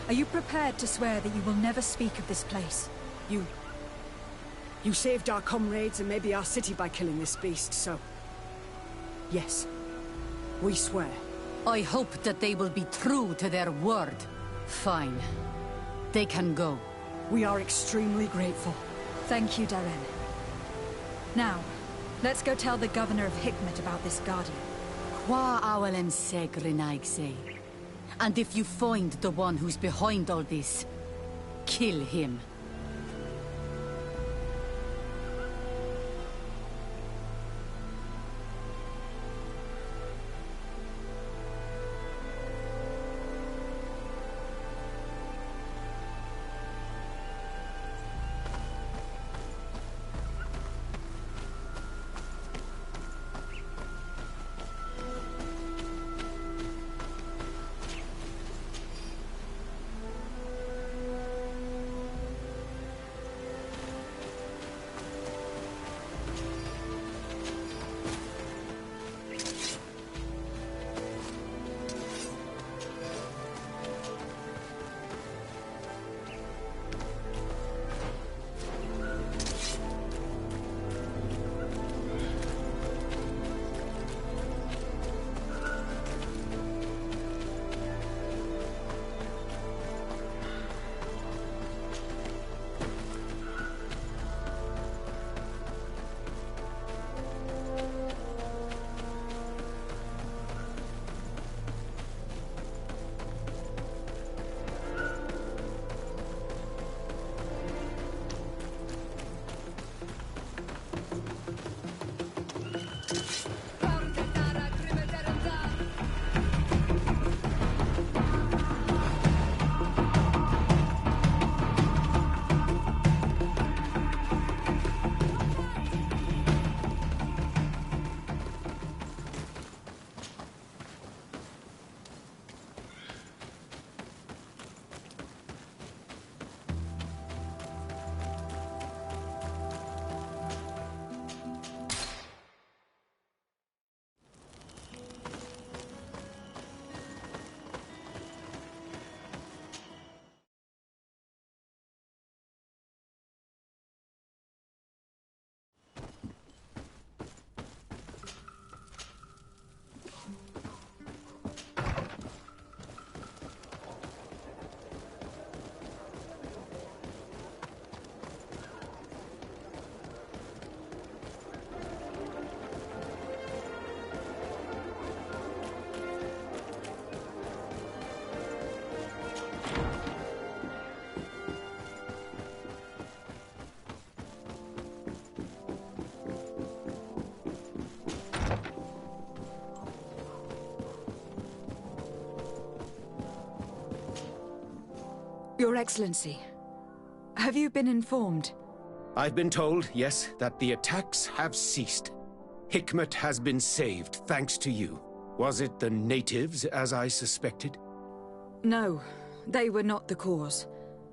Are you prepared to swear that you will never speak of this place?
You saved our comrades and maybe our city by killing this beast, so... Yes. We swear.
I hope that they will be true to their word. Fine. They can go.
We are extremely grateful.
Thank you, Darren. Now, let's go tell the governor of Hikmet about this Guardian.
Qua awalem seg renaigse. And if you find the one who's behind all this, kill him.
Your Excellency, have you been informed?
I've been told, yes, that the attacks have ceased. Hikmet has been saved, thanks to you. Was it the natives, as I suspected?
No, they were not the cause,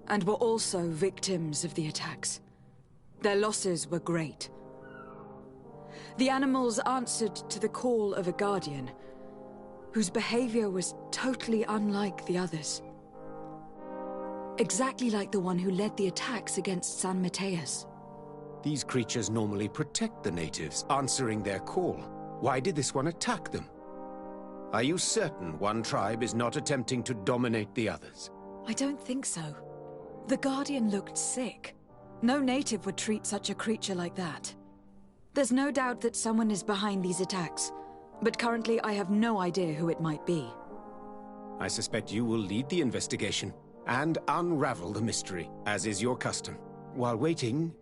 and were also victims of the attacks. Their losses were great. The animals answered to the call of a guardian, whose behavior was totally unlike the others. Exactly like the one who led the attacks against San Mateus.
These creatures normally protect the natives, answering their call. Why did this one attack them? Are you certain one tribe is not attempting to dominate the others?
I don't think so. The Guardian looked sick. No native would treat such a creature like that. There's no doubt that someone is behind these attacks, but currently I have no idea who it might be.
I suspect you will lead the investigation and unravel the mystery, as is your custom. While waiting,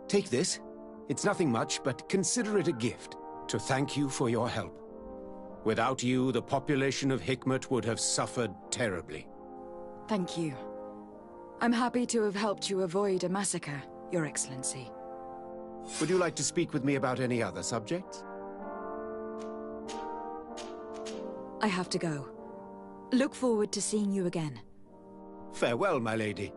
take this. It's nothing much, but consider it a gift to thank you for your help. Without you, the population of Hikmet would have suffered terribly.
Thank you. I'm happy to have helped you avoid a massacre, Your Excellency.
Would you like to speak with me about any other subjects?
I have to go. Look forward to seeing you again.
Farewell, my lady.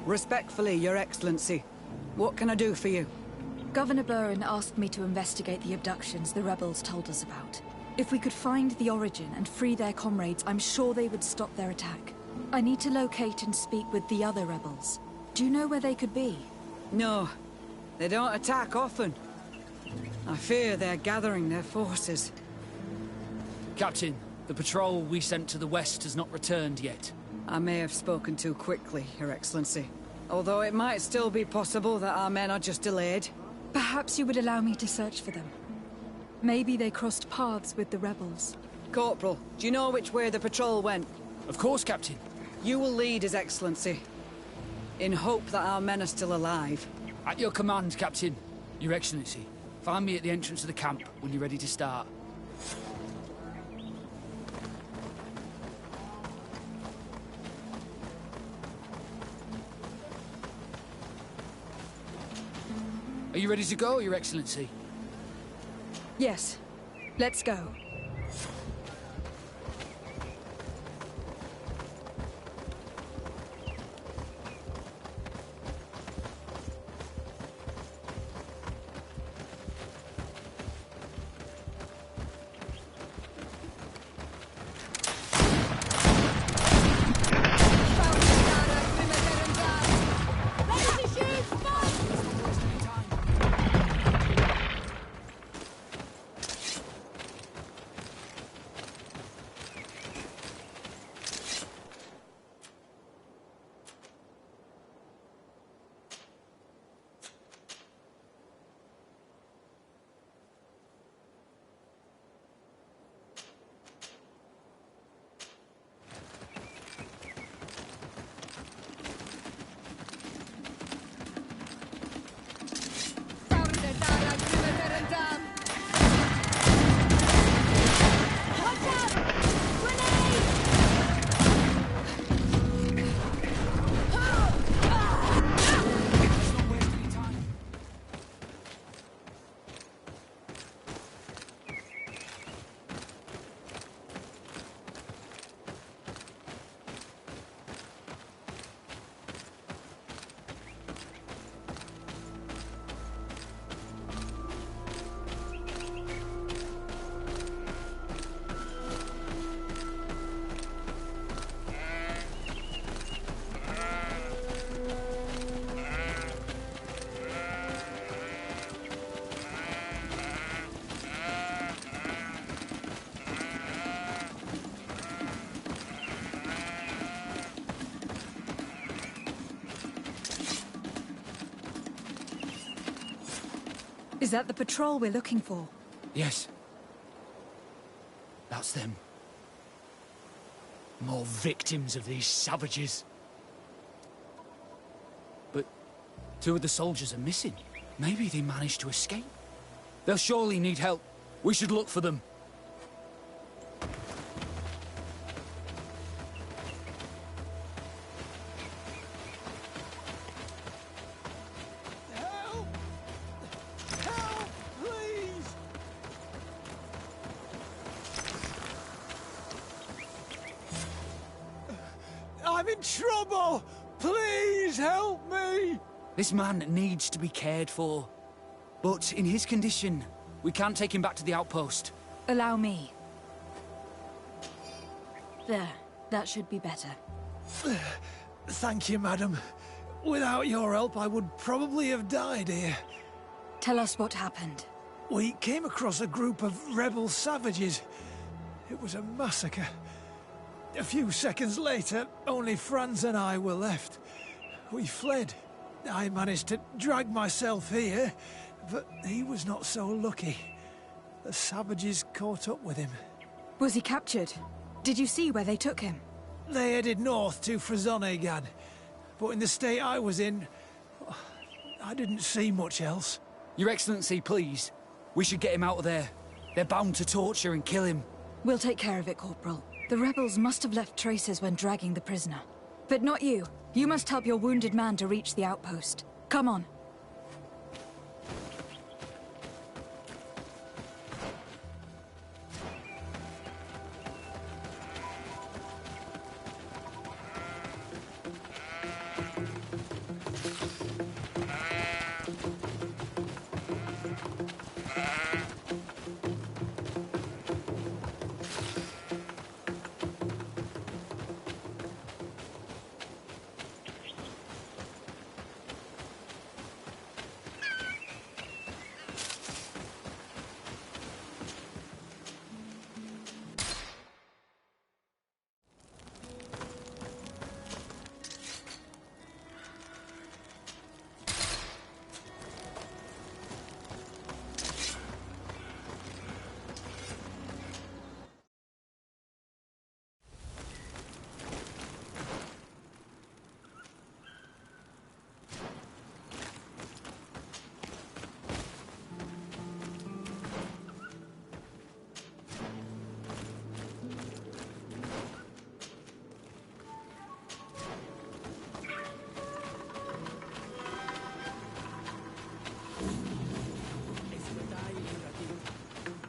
Respectfully, Your Excellency. What can I do for you?
Governor Burren asked me to investigate the abductions the rebels told us about. If we could find the origin and free their comrades, I'm sure they would stop their attack. I need to locate and speak with the other rebels. Do you know where they could be?
No. They don't attack often. I fear they're gathering their forces.
Captain, the patrol we sent to the west has not returned yet.
I may have spoken too quickly, Your Excellency. Although it might still be possible that our men are just delayed.
Perhaps you would allow me to search for them. Maybe they crossed paths with the rebels.
Corporal, do you know which way the patrol went?
Of course, Captain.
You will lead, His Excellency. In hope that our men are still alive.
At your command, Captain. Your Excellency, find me at the entrance of the camp when you're ready to start. Are you ready to go, Your Excellency?
Yes. Let's go. Is that the patrol we're looking for?
Yes. That's them. More victims of these savages. But 2 of the soldiers are missing. Maybe they managed to escape. They'll surely need help. We should look for them.
Help! Help, please! I'm in trouble! Please help me!
This man needs to be cared for. But in his condition, we can't take him back to the outpost.
Allow me. There. That should be better.
Thank you, madam. Without your help, I would probably have died here.
Tell us what happened.
We came across a group of rebel savages. It was a massacre. A few seconds later, only Franz and I were left. We fled. I managed to drag myself here, but he was not so lucky. The savages caught up with him.
Was he captured? Did you see where they took him?
They headed north to Frazonegan, but in the state I was in, I didn't see much else.
Your Excellency, please. We should get him out of there. They're bound to torture and kill him.
We'll take care of it, Corporal. The rebels must have left traces when dragging the prisoner. But not you. You must help your wounded man to reach the outpost. Come on.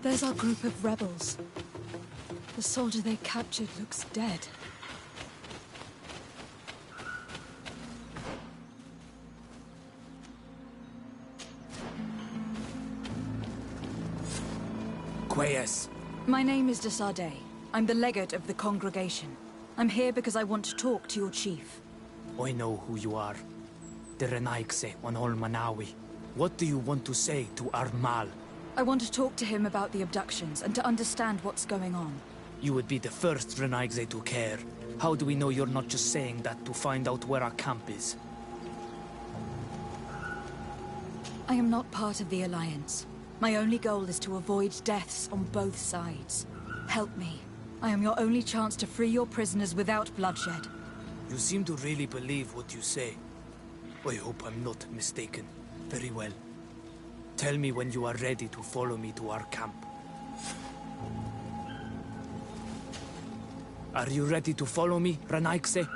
There's our group of rebels. The soldier they captured looks dead.
Quayas.
My name is Desade. I'm the legate of the congregation. I'm here because I want to talk to your chief.
I know who you are. The Renaigse Wanol Manawi. What do you want to say to Armal?
I want to talk to him about the abductions and to understand what's going on.
You would be the first Renaigse to care. How do we know you're not just saying that to find out where our camp is?
I am not part of the Alliance. My only goal is to avoid deaths on both sides. Help me. I am your only chance to free your prisoners without bloodshed.
You seem to really believe what you say. I hope I'm not mistaken. Very well. Tell me when you are ready to follow me to our camp. Are you ready to follow me, Renaigse?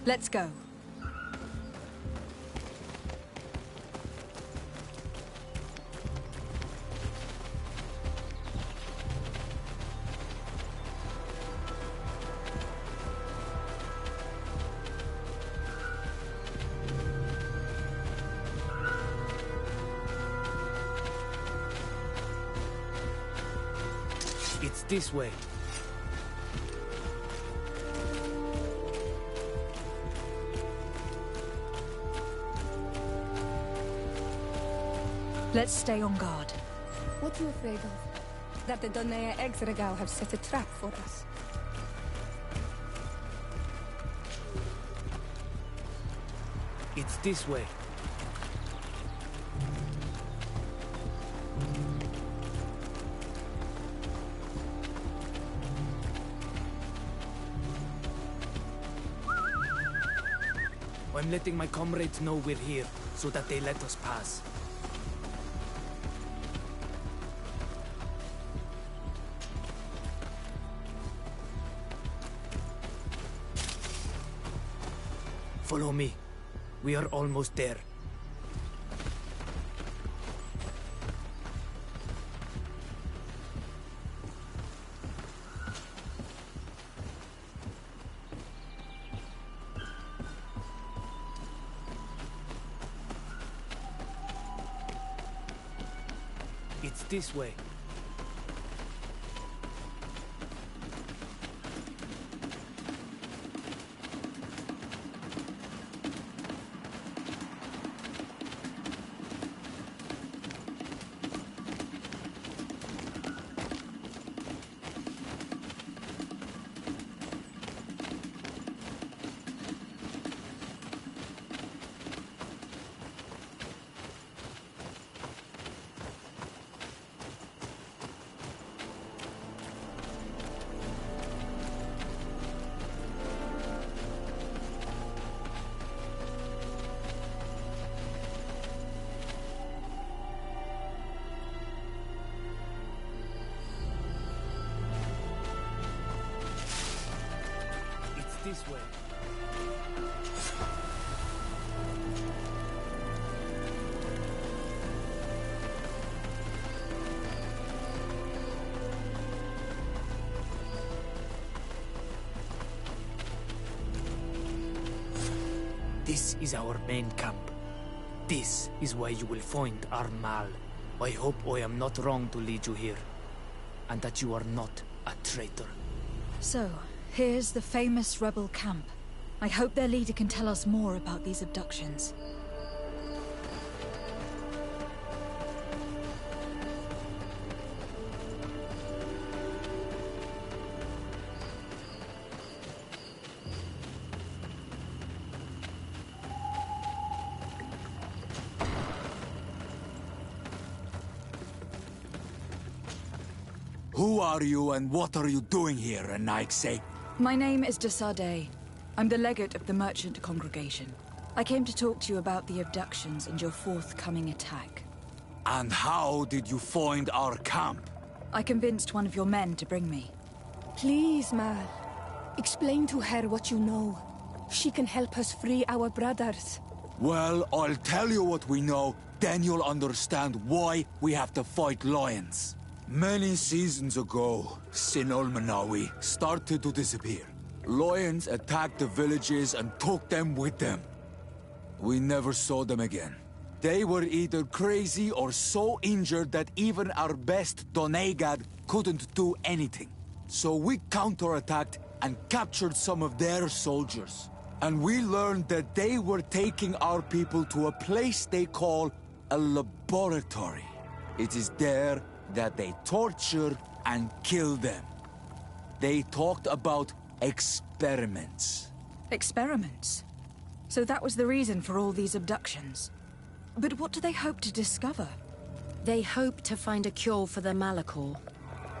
Let's go.
It's this way.
Let's stay on guard.
What are you afraid of? That the Donea Exregao have set a trap for us?
It's this way. I'm letting my comrades know we're here, so that they let us pass. Follow me. We are almost there. It's this way. This way. This is our main camp. This is where you will find our Mal. I hope I am not wrong to lead you here, and that you are not a traitor.
So, here's the famous rebel camp. I hope their leader can tell us more about these abductions.
Who are you and what are you doing here, Anaigse?
My name is Desade. I'm the legate of the merchant congregation. I came to talk to you about the abductions and your forthcoming attack.
And how did you find our camp?
I convinced one of your men to bring me.
Please, Mal. Explain to her what you know. She can help us free our brothers.
Well, I'll tell you what we know, then you'll understand why we have to fight lions. Many seasons ago, Sin Ulmanawi started to disappear. Lions attacked the villages and took them with them. We never saw them again. They were either crazy or so injured that even our best Doneigad couldn't do anything. So we counterattacked and captured some of their soldiers. And we learned that they were taking our people to a place they call a laboratory. It is there that they torture and kill them. They talked about experiments.
Experiments? So that was the reason for all these abductions. But what do they hope to discover?
They hope to find a cure for the Malachor.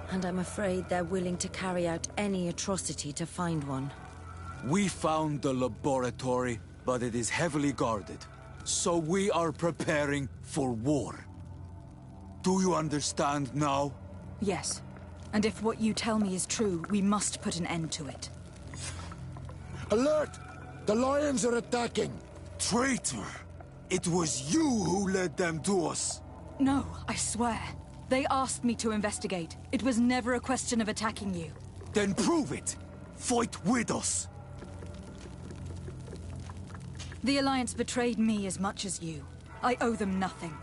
And I'm afraid they're willing to carry out any atrocity to find one.
We found the laboratory, but it is heavily guarded. So we are preparing for war. Do you understand now?
Yes. And if what you tell me is true, we must put an end to it.
Alert! The lions are attacking!
Traitor! It was you who led them to us!
No, I swear. They asked me to investigate. It was never a question of attacking you.
Then prove it! Fight with us!
The Alliance betrayed me as much as you. I owe them nothing.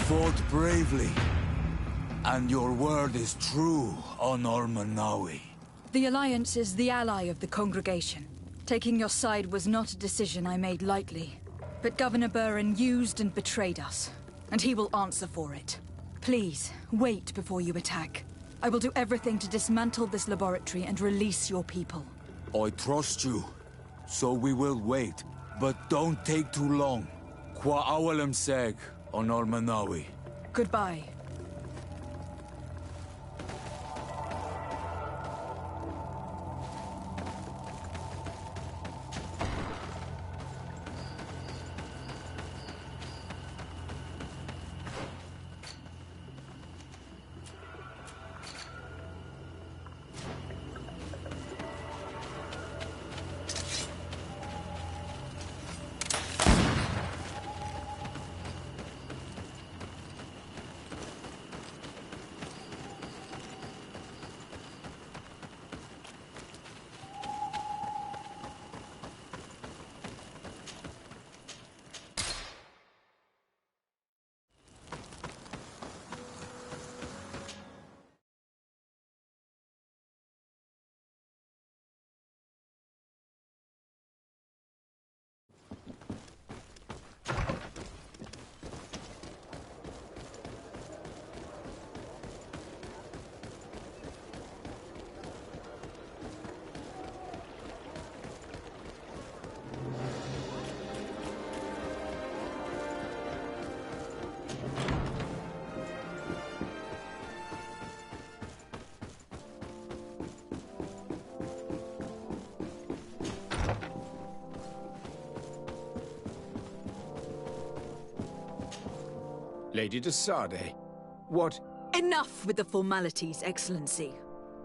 fought bravely. And your word is true, Honor Manawi.
The Alliance is the ally of the congregation. Taking your side was not a decision I made lightly. But Governor Burren used and betrayed us, and he will answer for it. Please, wait before you attack. I will do everything to dismantle this laboratory and release your people.
I trust you, so we will wait. But don't take too long. Qua awalem seg, Honor Manawi.
Goodbye.
Lady de Sade, what...
Enough with the formalities, Excellency.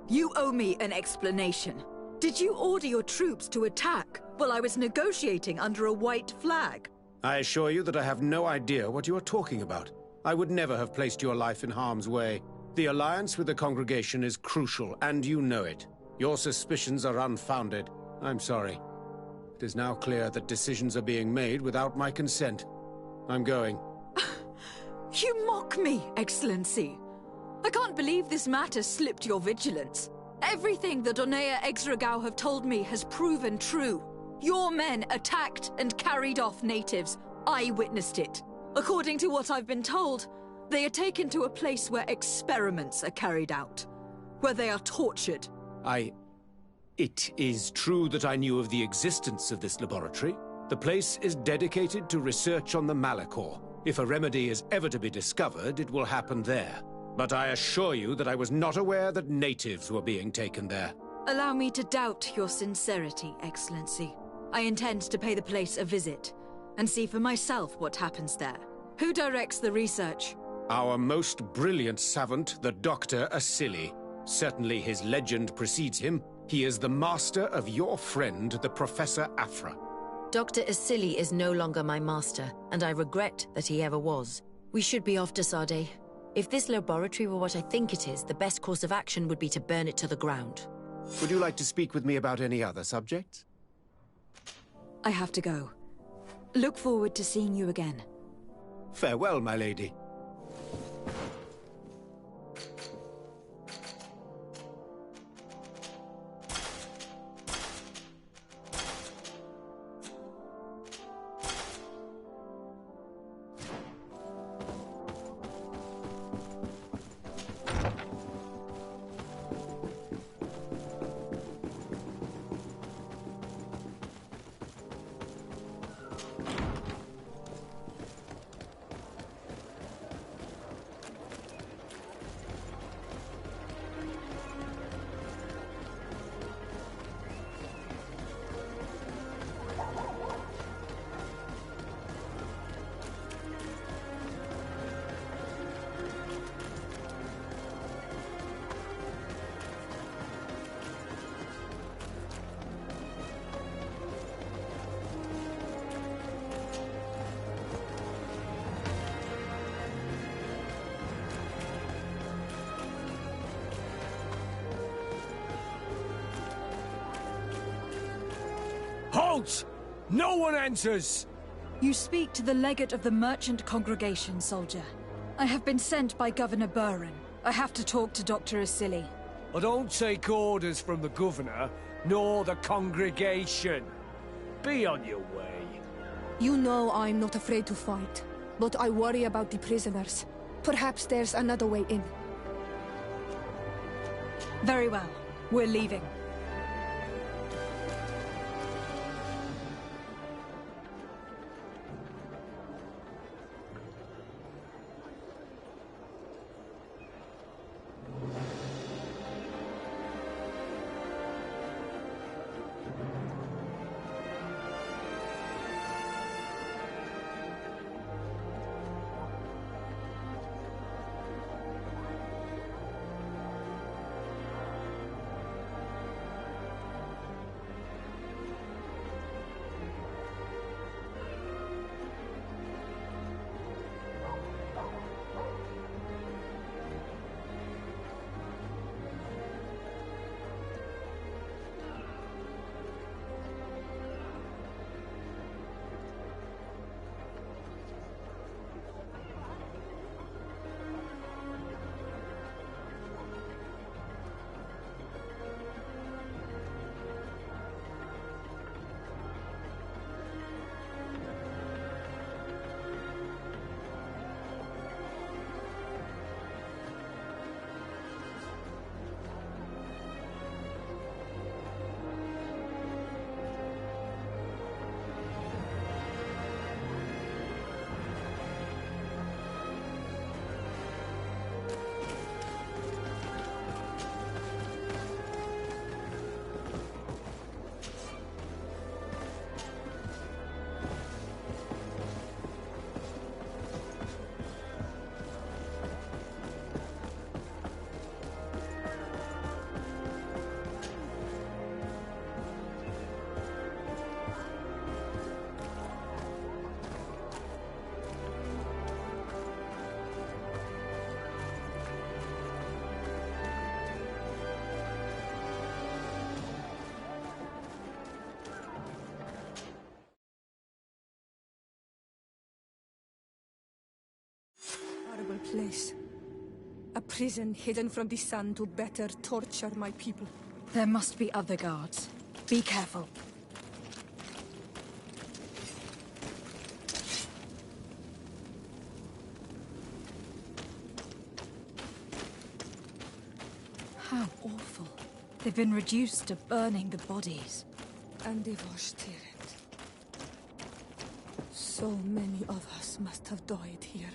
You owe me an explanation. Did you order your troops to attack while I was negotiating under a white flag?
I assure you that I have no idea what you are talking about. I would never have placed your life in harm's way. The alliance with the congregation is crucial, and you know it. Your suspicions are unfounded. I'm sorry. It is now clear that decisions are being made without my consent. I'm going.
You mock me, Excellency. I can't believe this matter slipped your vigilance. Everything the Donea Exregao have told me has proven true. Your men attacked and carried off natives. I witnessed it. According to what I've been told, they are taken to a place where experiments are carried out, where they are tortured.
It is true that I knew of the existence of this laboratory. The place is dedicated to research on the Malachor. If a remedy is ever to be discovered, it will happen there. But I assure you that I was not aware that natives were being taken there.
Allow me to doubt your sincerity, Excellency. I intend to pay the place a visit and see for myself what happens there. Who directs the research?
Our most brilliant savant, the Dr. Asili. Certainly his legend precedes him. He is the master of your friend, the Professor Afra.
Dr. Asili is no longer my master, and I regret that he ever was. We should be off to Sade. If this laboratory were what I think it is, the best course of action would be to burn it to the ground.
Would you like to speak with me about any other subjects?
I have to go. Look forward to seeing you again.
Farewell, my lady.
Halt! No one enters!
You speak to the legate of the merchant congregation, soldier. I have been sent by Governor Burren. I have to talk to Dr. Asili.
I don't take orders from the governor, nor the congregation. Be on your way.
You know I'm not afraid to fight, but I worry about the prisoners. Perhaps there's another way in.
Very well. We're leaving.
Horrible place. A prison hidden from the sun to better torture my people.
There must be other guards. Be careful. How awful. They've been reduced to burning the bodies.
And they washed it. So many of us must have died here.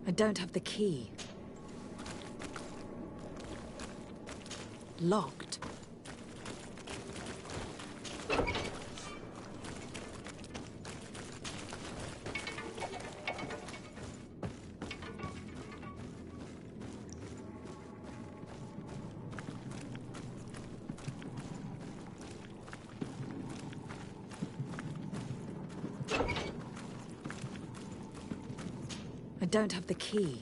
I don't have the key. Locked. I don't have the key.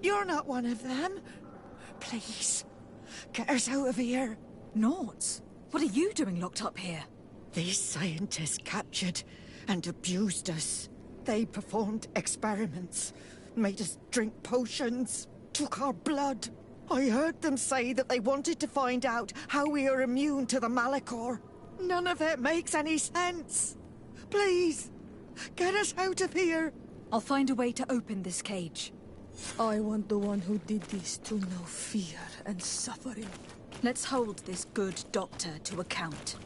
You're not one of them. Please, get us out of here.
Noughts? What are you doing locked up here?
These scientists captured and abused us. They performed experiments, made us drink potions, took our blood. I heard them say that they wanted to find out how we are immune to the Malachor. None of it makes any sense. Please, get us out of here.
I'll find a way to open this cage.
I want the one who did this to know fear and suffering.
Let's hold this good doctor to account.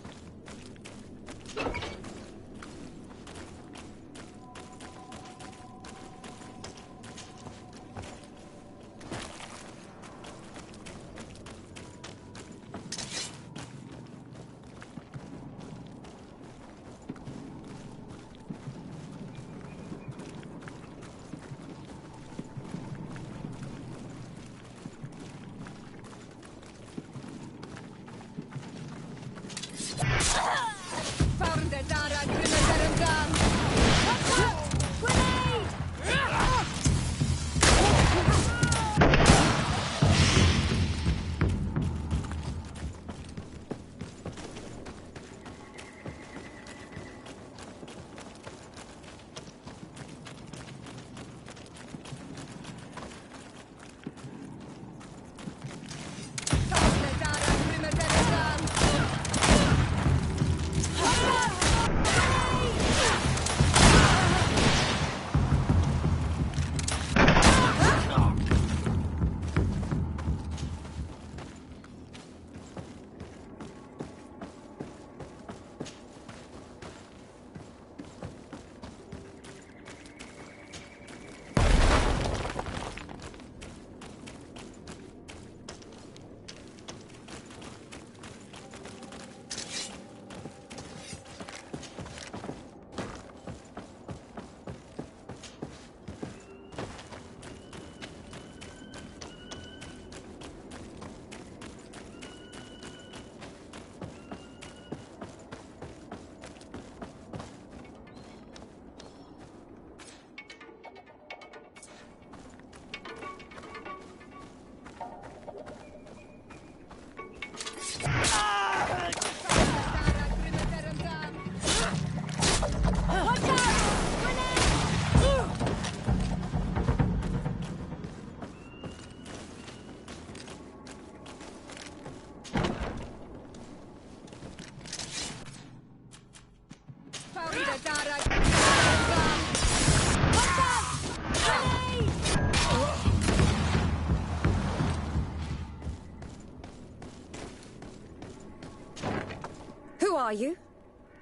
Who are you?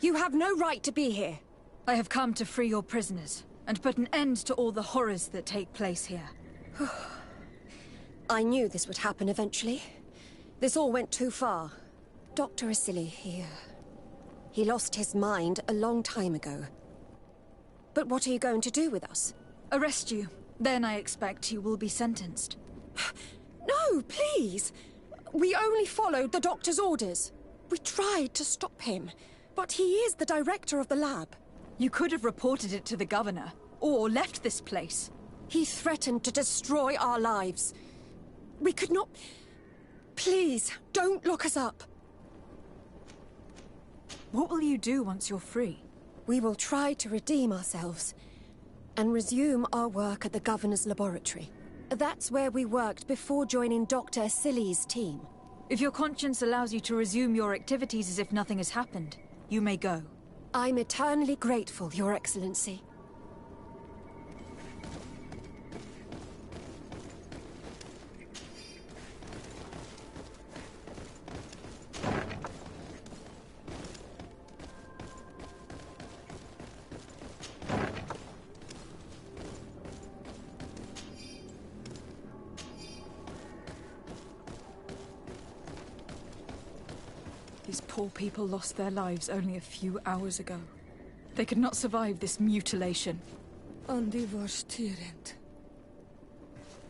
You have no right to be here.
I have come to free your prisoners, and put an end to all the horrors that take place here.
I knew this would happen eventually. This all went too far. Dr. Asili, he lost his mind a long time ago. But what are you going to do with us?
Arrest you. Then I expect you will be sentenced.
No, please! We only followed the doctor's orders. We tried to stop him, but he is the director of the lab.
You could have reported it to the governor, or left this place.
He threatened to destroy our lives. We could not... Please, don't look us up.
What will you do once you're free?
We will try to redeem ourselves and resume our work at the governor's laboratory. That's where we worked before joining Dr. Asili's team.
If your conscience allows you to resume your activities as if nothing has happened, you may go.
I'm eternally grateful, Your Excellency.
These poor people lost their lives only a few hours ago. They could not survive this mutilation.
And they were tyrant.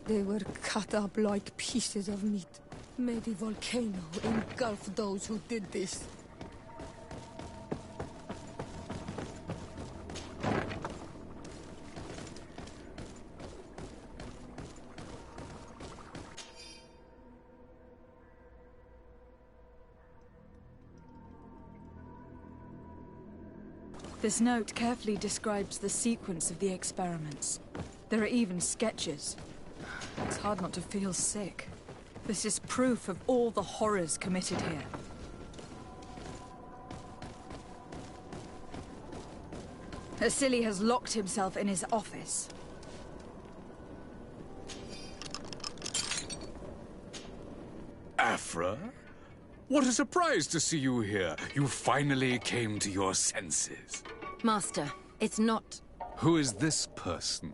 They were cut up like pieces of meat. May the volcano engulf those who did this.
This note carefully describes the sequence of the experiments. There are even sketches. It's hard not to feel sick. This is proof of all the horrors committed here. Asili has locked himself in his office.
Afra? What a surprise to see you here. You finally came to your senses.
Master, it's not...
Who is this person?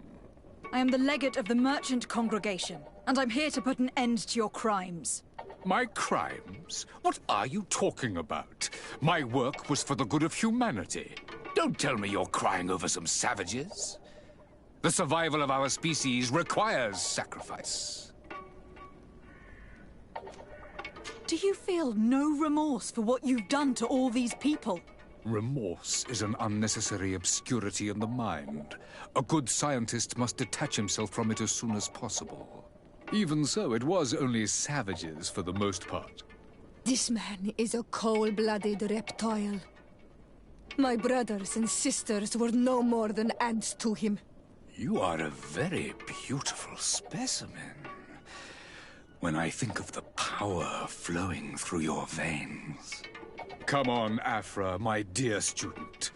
I am the legate of the merchant congregation, and I'm here to put an end to your crimes.
My crimes? What are you talking about? My work was for the good of humanity. Don't tell me you're crying over some savages. The survival of our species requires sacrifice.
Do you feel no remorse for what you've done to all these people?
Remorse is an unnecessary obscurity in the mind. A good scientist must detach himself from it as soon as possible. Even so, it was only savages for the most part.
This man is a cold-blooded reptile. My brothers and sisters were no more than ants to him.
You are a very beautiful specimen. When I think of the power flowing through your veins. Come on, Afra, my dear student.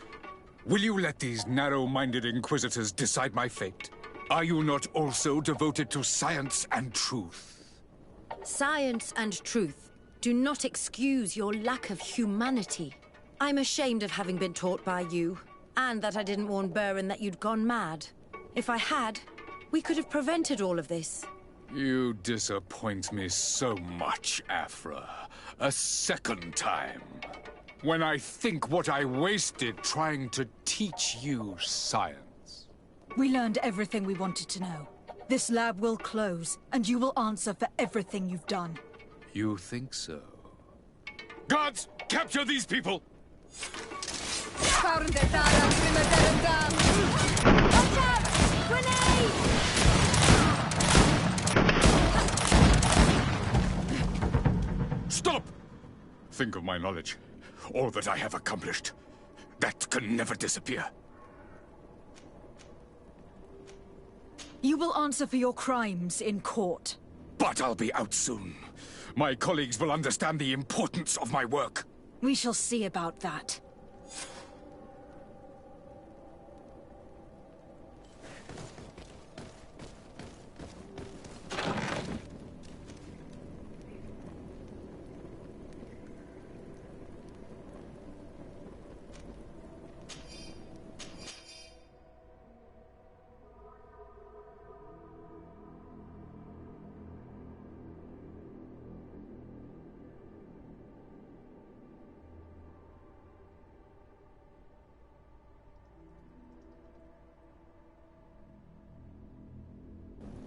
Will you let these narrow-minded inquisitors decide my fate? Are you not also devoted to science and truth?
Science and truth do not excuse your lack of humanity. I'm ashamed of having been taught by you, and that I didn't warn Burin that you'd gone mad. If I had, we could have prevented all of this.
You disappoint me so much, Afra. A second time. When I think what I wasted trying to teach you science.
We learned everything we wanted to know. This lab will close, and you will answer for everything you've done.
You think so? Guards, capture these people!
Watch out! Grenade!
Stop! Think of my knowledge. All that I have accomplished. That can never disappear.
You will answer for your crimes in court.
But I'll be out soon. My colleagues will understand the importance of my work.
We shall see about that.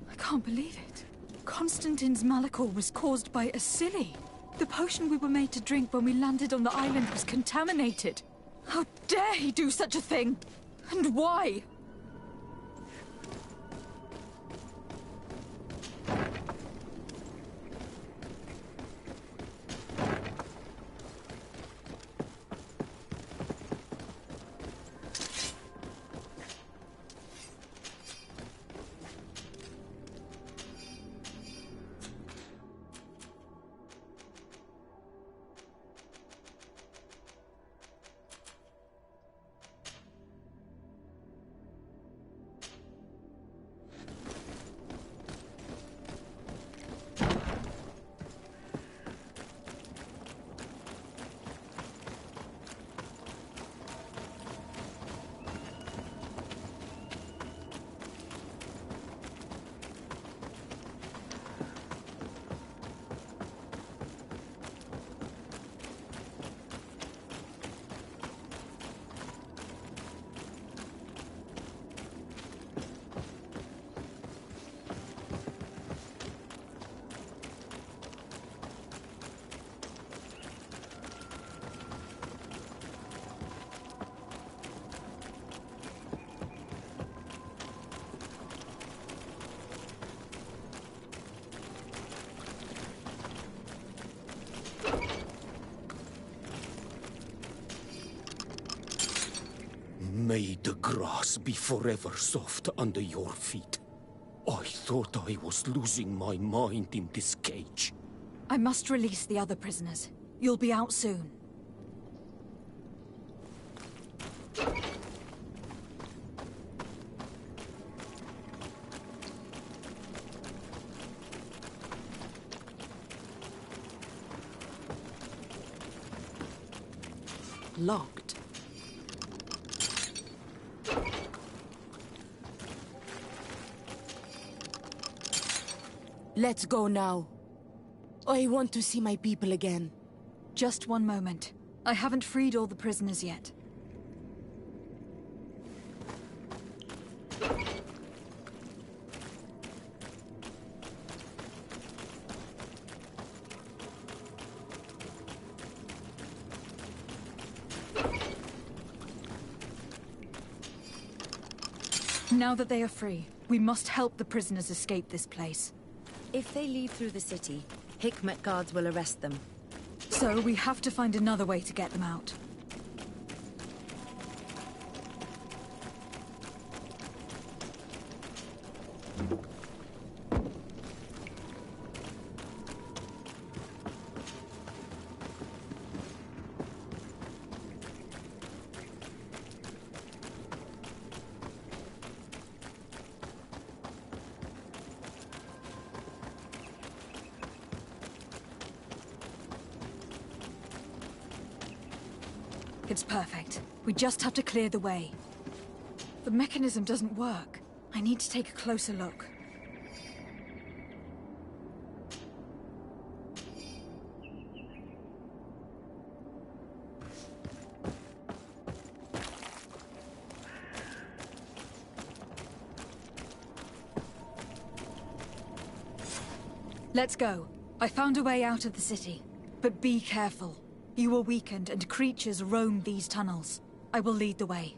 I can't believe it. Constantine's malachor was caused by Asili. The potion we were made to drink when we landed on the island was contaminated. How dare he do such a thing? And why?
May the grass be forever soft under your feet. I thought I was losing my mind in this cage.
I must release the other prisoners. You'll be out soon. Locked.
Let's go now. I want to see my people again.
Just one moment. I haven't freed all the prisoners yet. Now that they are free, we must help the prisoners escape this place.
If they leave through the city, Hikmet guards will arrest them.
So we have to find another way to get them out. It's perfect. We just have to clear the way. The mechanism doesn't work. I need to take a closer look. Let's go. I found a way out of the city. But be careful. You are weakened, and creatures roam these tunnels. I will lead the way.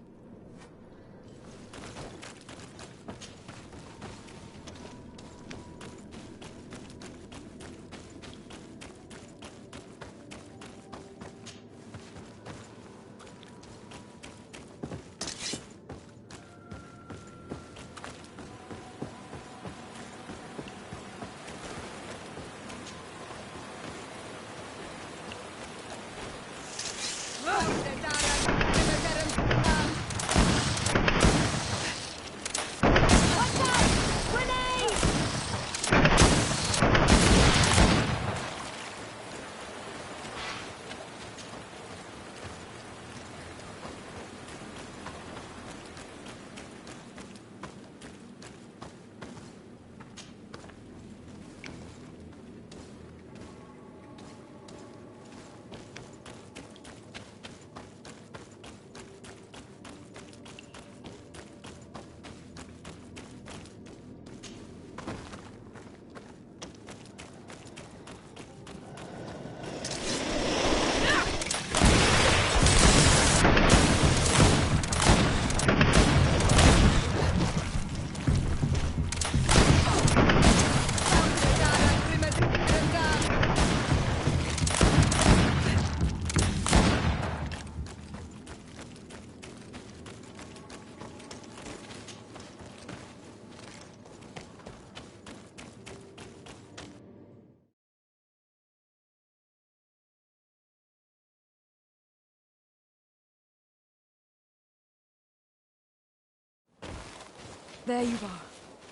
There you are.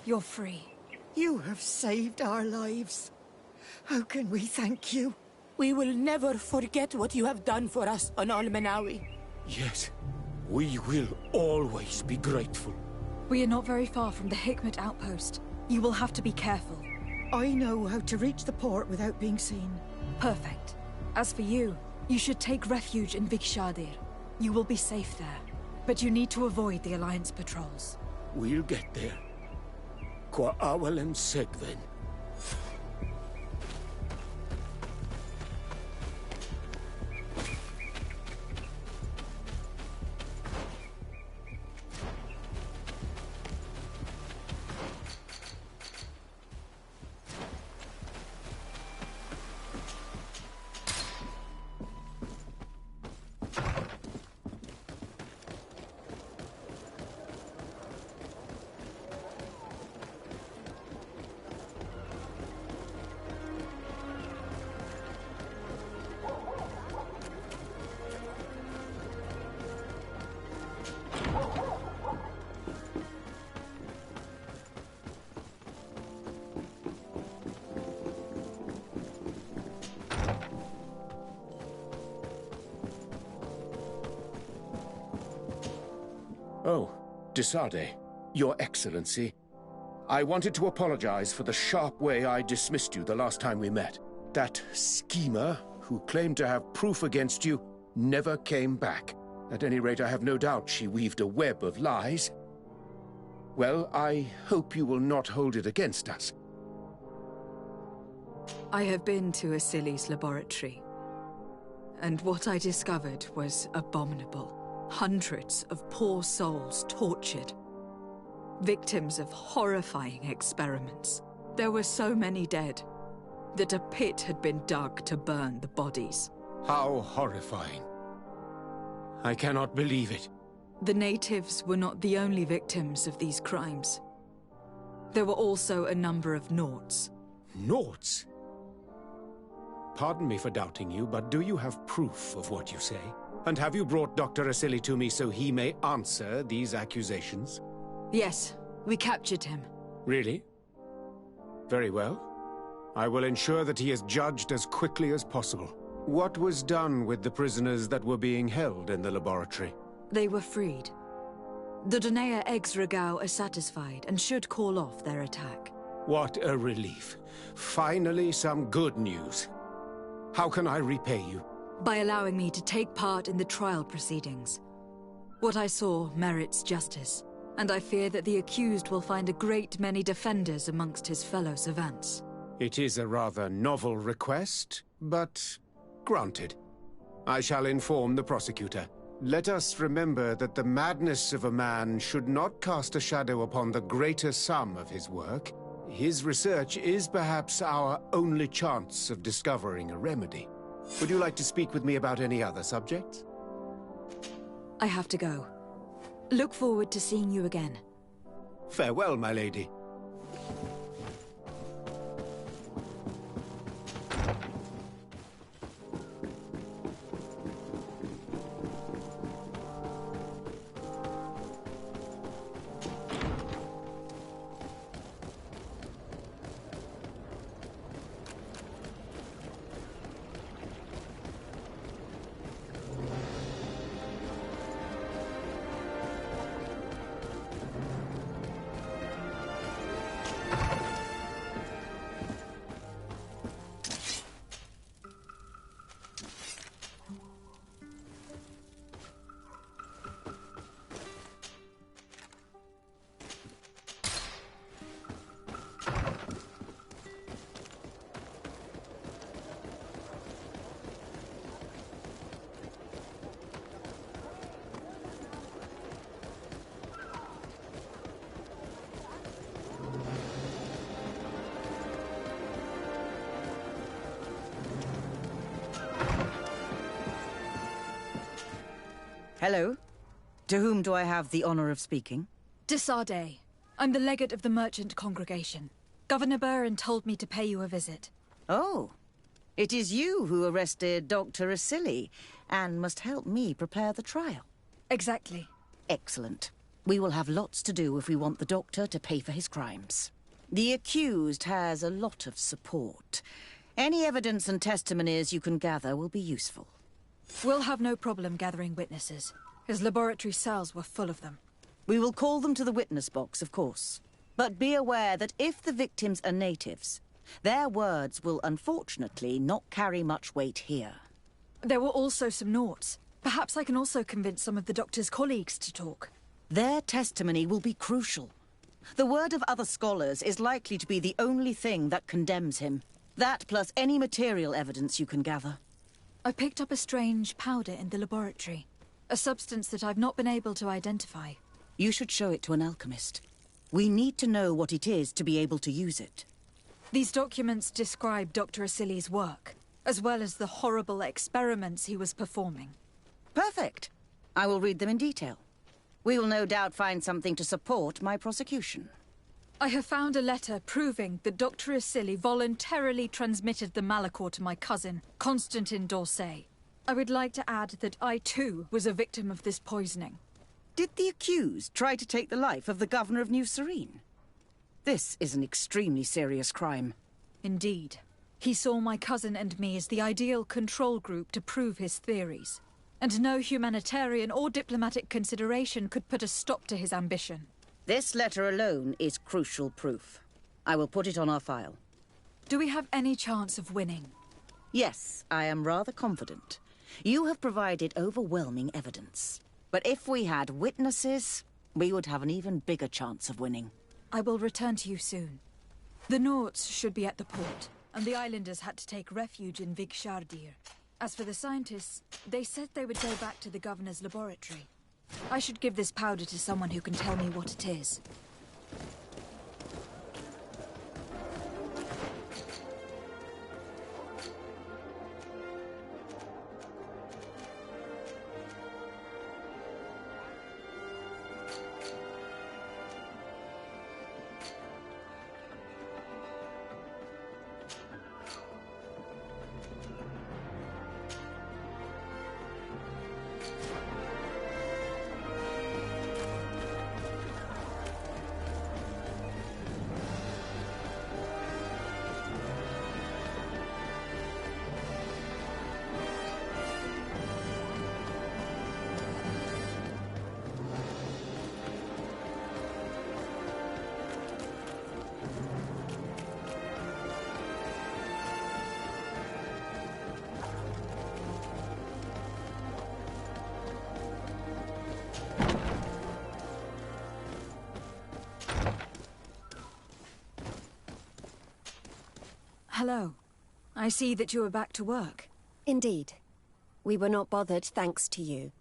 You're free.
You have saved our lives. How can we thank you?
We will never forget what you have done for us on Al-Manawi.
Yes, we will always be grateful.
We are not very far from the Hikmet outpost. You will have to be careful.
I know how to reach the port without being seen.
Perfect. As for you, you should take refuge in Vikshadir. You will be safe there. But you need to avoid the Alliance patrols.
We'll get there. Qua awalen segven. Oh, Desade, Your Excellency. I wanted to apologize for the sharp way I dismissed you the last time we met. That schemer, who claimed to have proof against you, never came back. At any rate, I have no doubt she weaved a web of lies. Well, I hope you will not hold it against us.
I have been to Asili's laboratory, and what I discovered was abominable. Hundreds of poor souls tortured. Victims of horrifying experiments. There were so many dead that a pit had been dug to burn the bodies.
How horrifying. I cannot believe it.
The natives were not the only victims of these crimes. There were also a number of Nauts.
Nauts? Pardon me for doubting you, but do you have proof of what you say? And have you brought Dr. Asili to me so he may answer these accusations?
Yes, we captured him.
Really? Very well. I will ensure that he is judged as quickly as possible. What was done with the prisoners that were being held in the laboratory?
They were freed. The Donea Exregao are satisfied and should call off their attack.
What a relief. Finally, some good news. How can I repay you?
By allowing me to take part in the trial proceedings. What I saw merits justice, and I fear that the accused will find a great many defenders amongst his fellow savants.
It is a rather novel request, but granted. I shall inform the prosecutor. Let us remember that the madness of a man should not cast a shadow upon the greater sum of his work. His research is perhaps our only chance of discovering a remedy. Would you like to speak with me about any other subjects?
I have to go. Look forward to seeing you again.
Farewell, my lady.
Hello. To whom do I have the honor of speaking?
Desade. I'm the legate of the merchant congregation. Governor Burin told me to pay you a visit.
Oh. It is you who arrested Dr. Asili and must help me prepare the trial.
Exactly.
Excellent. We will have lots to do if we want the doctor to pay for his crimes. The accused has a lot of support. Any evidence and testimonies you can gather will be useful.
We'll have no problem gathering witnesses. His laboratory cells were full of them.
We will call them to the witness box, of course. But be aware that if the victims are natives, their words will unfortunately not carry much weight here.
There were also some Nauts. Perhaps I can also convince some of the doctor's colleagues to talk.
Their testimony will be crucial. The word of other scholars is likely to be the only thing that condemns him. That plus any material evidence you can gather.
I picked up a strange powder in the laboratory. A substance that I've not been able to identify.
You should show it to an alchemist. We need to know what it is to be able to use it.
These documents describe Dr. Asili's work, as well as the horrible experiments he was performing.
Perfect. I will read them in detail. We will no doubt find something to support my prosecution.
I have found a letter proving that Dr. Asili voluntarily transmitted the Malachor to my cousin, Constantin d'Orsay. I would like to add that I too was a victim of this poisoning.
Did the accused try to take the life of the governor of New Serene? This is an extremely serious crime.
Indeed. He saw my cousin and me as the ideal control group to prove his theories. And no humanitarian or diplomatic consideration could put a stop to his ambition.
This letter alone is crucial proof. I will put it on our file.
Do we have any chance of winning?
Yes, I am rather confident. You have provided overwhelming evidence. But if we had witnesses, we would have an even bigger chance of winning.
I will return to you soon. The Nords should be at the port, and the islanders had to take refuge in Vigshardir. As for the scientists, they said they would go back to the governor's laboratory. I should give this powder to someone who can tell me what it is. Hello. I see that you are back to work.
Indeed. We were not bothered thanks to you.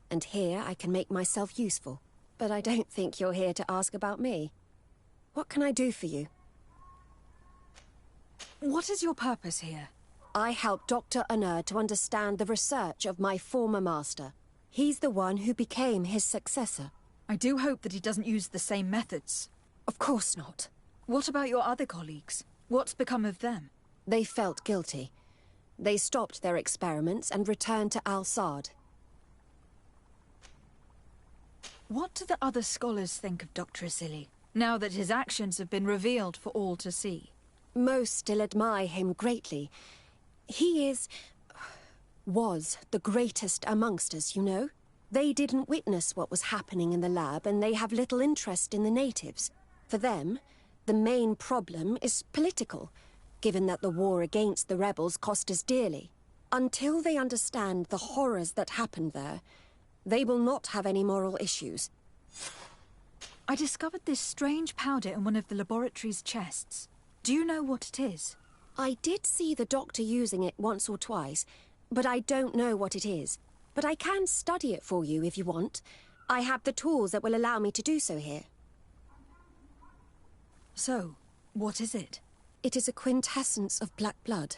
And here I can make myself useful. But I don't think you're here to ask about me. What can I do for you?
What is your purpose here?
I helped Dr. Unur to understand the research of my former master. He's the one who became his successor.
I do hope that he doesn't use the same methods.
Of course not.
What about your other colleagues? What's become of them?
They felt guilty. They stopped their experiments and returned to Al-Sad.
What do the other scholars think of Dr. Asili, now that his actions have been revealed for all to see?
Most still admire him greatly. He was the greatest amongst us, you know? They didn't witness what was happening in the lab, and they have little interest in the natives. For them, the main problem is political, given that the war against the rebels cost us dearly. Until they understand the horrors that happened there, they will not have any moral issues.
I discovered this strange powder in one of the laboratory's chests. Do you know what it is?
I did see the doctor using it once or twice, but I don't know what it is. But I can study it for you if you want. I have the tools that will allow me to do so here.
So, what is it?
It is a quintessence of black blood.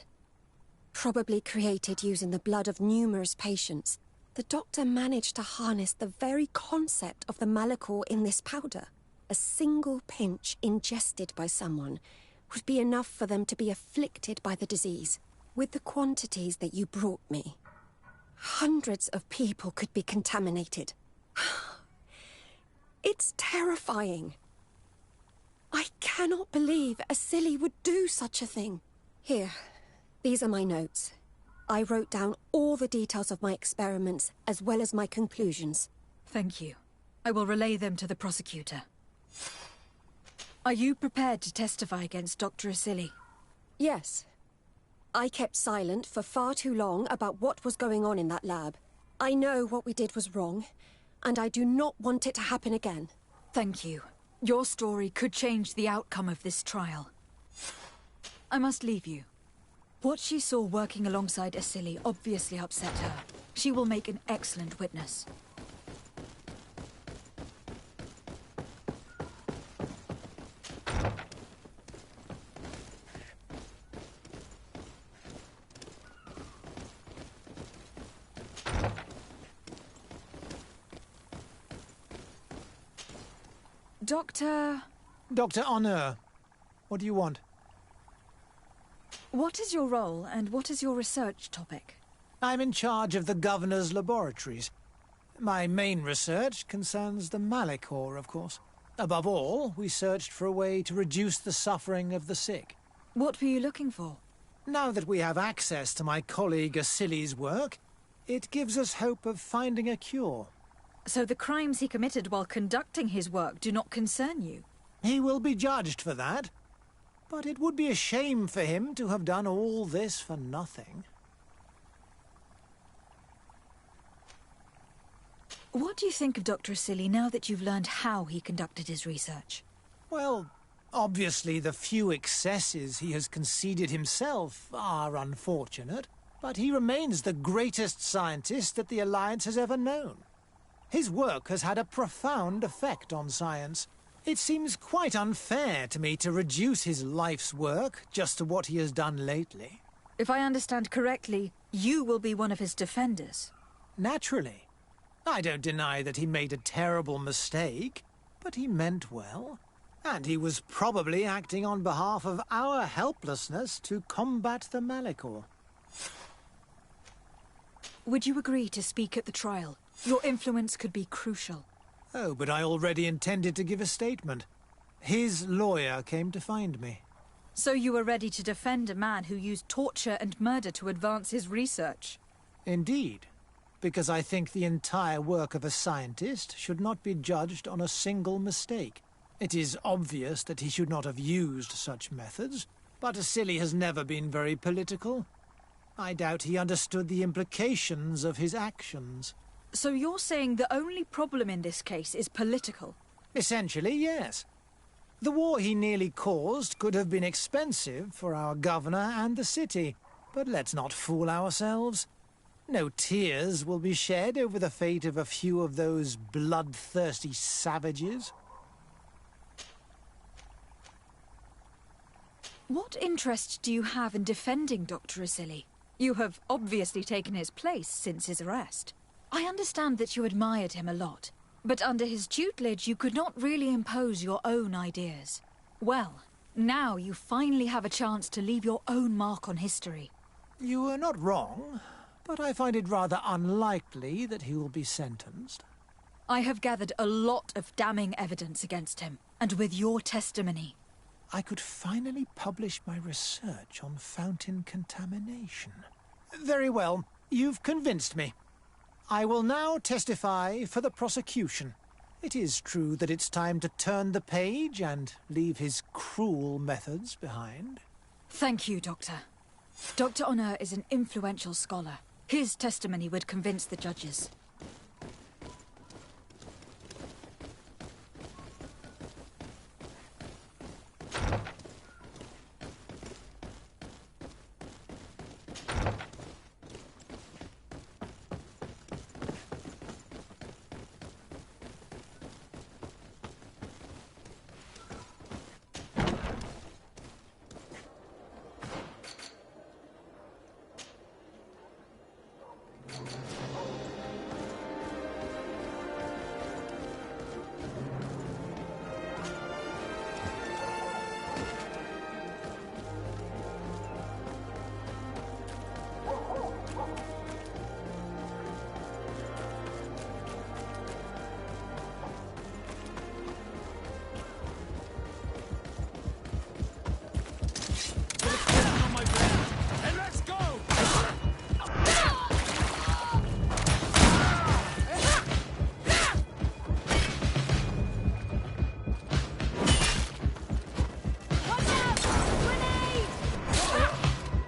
Probably created using the blood of numerous patients. The doctor managed to harness the very concept of the Malachor in this powder. A single pinch ingested by someone would be enough for them to be afflicted by the disease. With the quantities that you brought me, hundreds of people could be contaminated. It's terrifying. I cannot believe Asili would do such a thing. Here, these are my notes. I wrote down all the details of my experiments, as well as my conclusions.
Thank you. I will relay them to the prosecutor. Are you prepared to testify against Dr. Asili?
Yes. I kept silent for far too long about what was going on in that lab. I know what we did was wrong, and I do not want it to happen again.
Thank you. Your story could change the outcome of this trial. I must leave you. What she saw working alongside Asili obviously upset her. She will make an excellent witness.
Dr. Unur, what do you want?
What is your role, and what is your research topic?
I'm in charge of the governor's laboratories. My main research concerns the Malachor, of course. Above all, we searched for a way to reduce the suffering of the sick.
What were you looking for?
Now that we have access to my colleague Asili's work, It gives us hope of finding a cure.
So the crimes he committed while conducting his work do not concern you?
He will be judged for that. But it would be a shame for him to have done all this for nothing.
What do you think of Dr. Asili now that you've learned how he conducted his research?
Well, obviously the few excesses he has conceded himself are unfortunate, but he remains the greatest scientist that the Alliance has ever known. His work has had a profound effect on science. It seems quite unfair to me to reduce his life's work just to what he has done lately.
If I understand correctly, you will be one of his defenders.
Naturally. I don't deny that he made a terrible mistake, but he meant well. And he was probably acting on behalf of our helplessness to combat the Malicor.
Would you agree to speak at the trial? Your influence could be crucial.
Oh, but I already intended to give a statement. His lawyer came to find me.
So you were ready to defend a man who used torture and murder to advance his research?
Indeed. Because I think the entire work of a scientist should not be judged on a single mistake. It is obvious that he should not have used such methods, but Asili has never been very political. I doubt he understood the implications of his actions.
So you're saying the only problem in this case is political?
Essentially, yes. The war he nearly caused could have been expensive for our governor and the city, but let's not fool ourselves. No tears will be shed over the fate of a few of those bloodthirsty savages.
What interest do you have in defending Dr. Asili? You have obviously taken his place since his arrest. I understand that you admired him a lot, but under his tutelage you could not really impose your own ideas. Well, now you finally have a chance to leave your own mark on history.
You were not wrong, but I find it rather unlikely that he will be sentenced.
I have gathered a lot of damning evidence against him, and with your testimony,
I could finally publish my research on fountain contamination. Very well, you've convinced me. I will now testify for the prosecution. It is true that it's time to turn the page and leave his cruel methods behind.
Thank you, Doctor. Dr. Honor is an influential scholar. His testimony would convince the judges.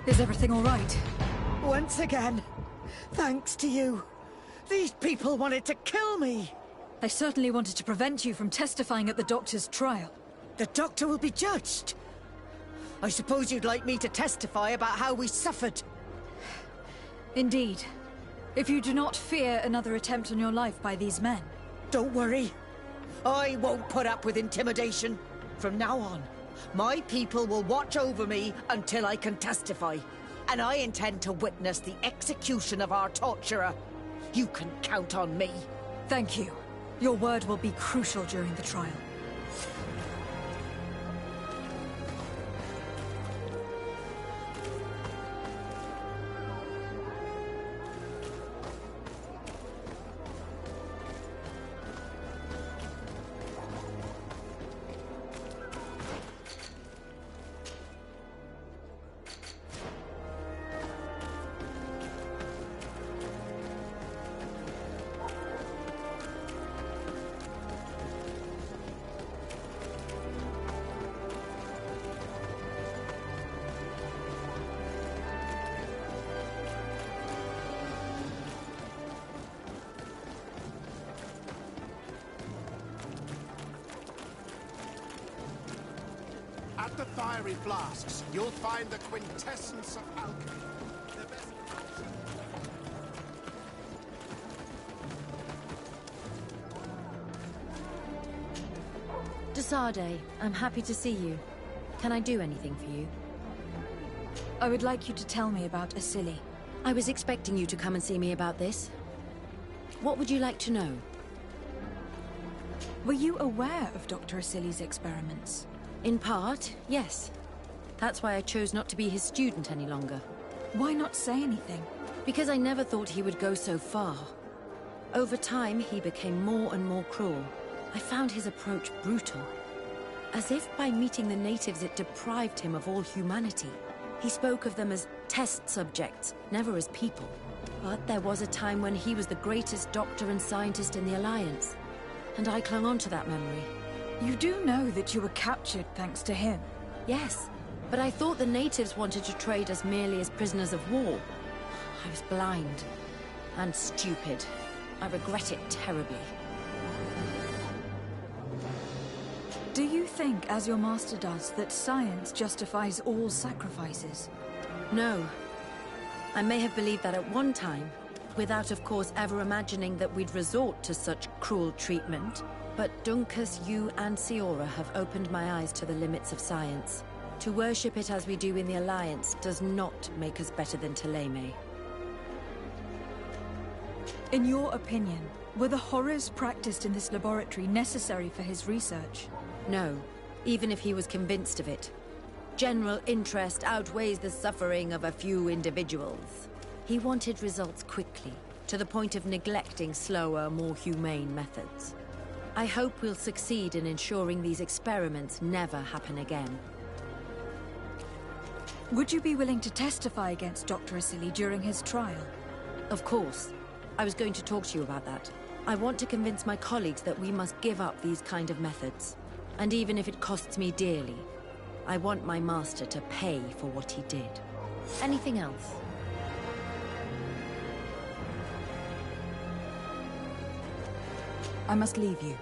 Is everything all right?
Once again, thanks to you. These people wanted to kill me.
They certainly wanted to prevent you from testifying at the doctor's trial.
The doctor will be judged. I suppose you'd like me to testify about how we suffered.
Indeed. If you do not fear another attempt on your life by these men.
Don't worry. I won't put up with intimidation. From now on, my people will watch over me until I can testify. And I intend to witness the execution of our torturer. You can count on me.
Thank you. Your word will be crucial during the trial.
the fiery flasks, you'll find the quintessence of alchemy. The best...
Desade, I'm happy to see you. Can I do anything for you?
I would like you to tell me about Asili.
I was expecting you to come and see me about this. What would you like to know?
Were you aware of Dr. Asili's experiments?
In part, yes. That's why I chose not to be his student any longer.
Why not say anything?
Because I never thought he would go so far. Over time, he became more and more cruel. I found his approach brutal. As if by meeting the natives it deprived him of all humanity. He spoke of them as test subjects, never as people. But there was a time when he was the greatest doctor and scientist in the Alliance. And I clung on to that memory.
You do know that you were captured thanks to him?
Yes, but I thought the natives wanted to trade us merely as prisoners of war. I was blind and stupid. I regret it terribly.
Do you think, as your master does, that science justifies all sacrifices?
No. I may have believed that at one time, without of course ever imagining that we'd resort to such cruel treatment. But Dunkus, you and Siora have opened my eyes to the limits of science. To worship it as we do in the Alliance does not make us better than Teleme.
In your opinion, were the horrors practiced in this laboratory necessary for his research?
No, even if he was convinced of it. General interest outweighs the suffering of a few individuals. He wanted results quickly, to the point of neglecting slower, more humane methods. I hope we'll succeed in ensuring these experiments never happen again.
Would you be willing to testify against Dr. Asili during his trial?
Of course. I was going to talk to you about that. I want to convince my colleagues that we must give up these kind of methods. And even if it costs me dearly, I want my master to pay for what he did. Anything else?
I must leave you.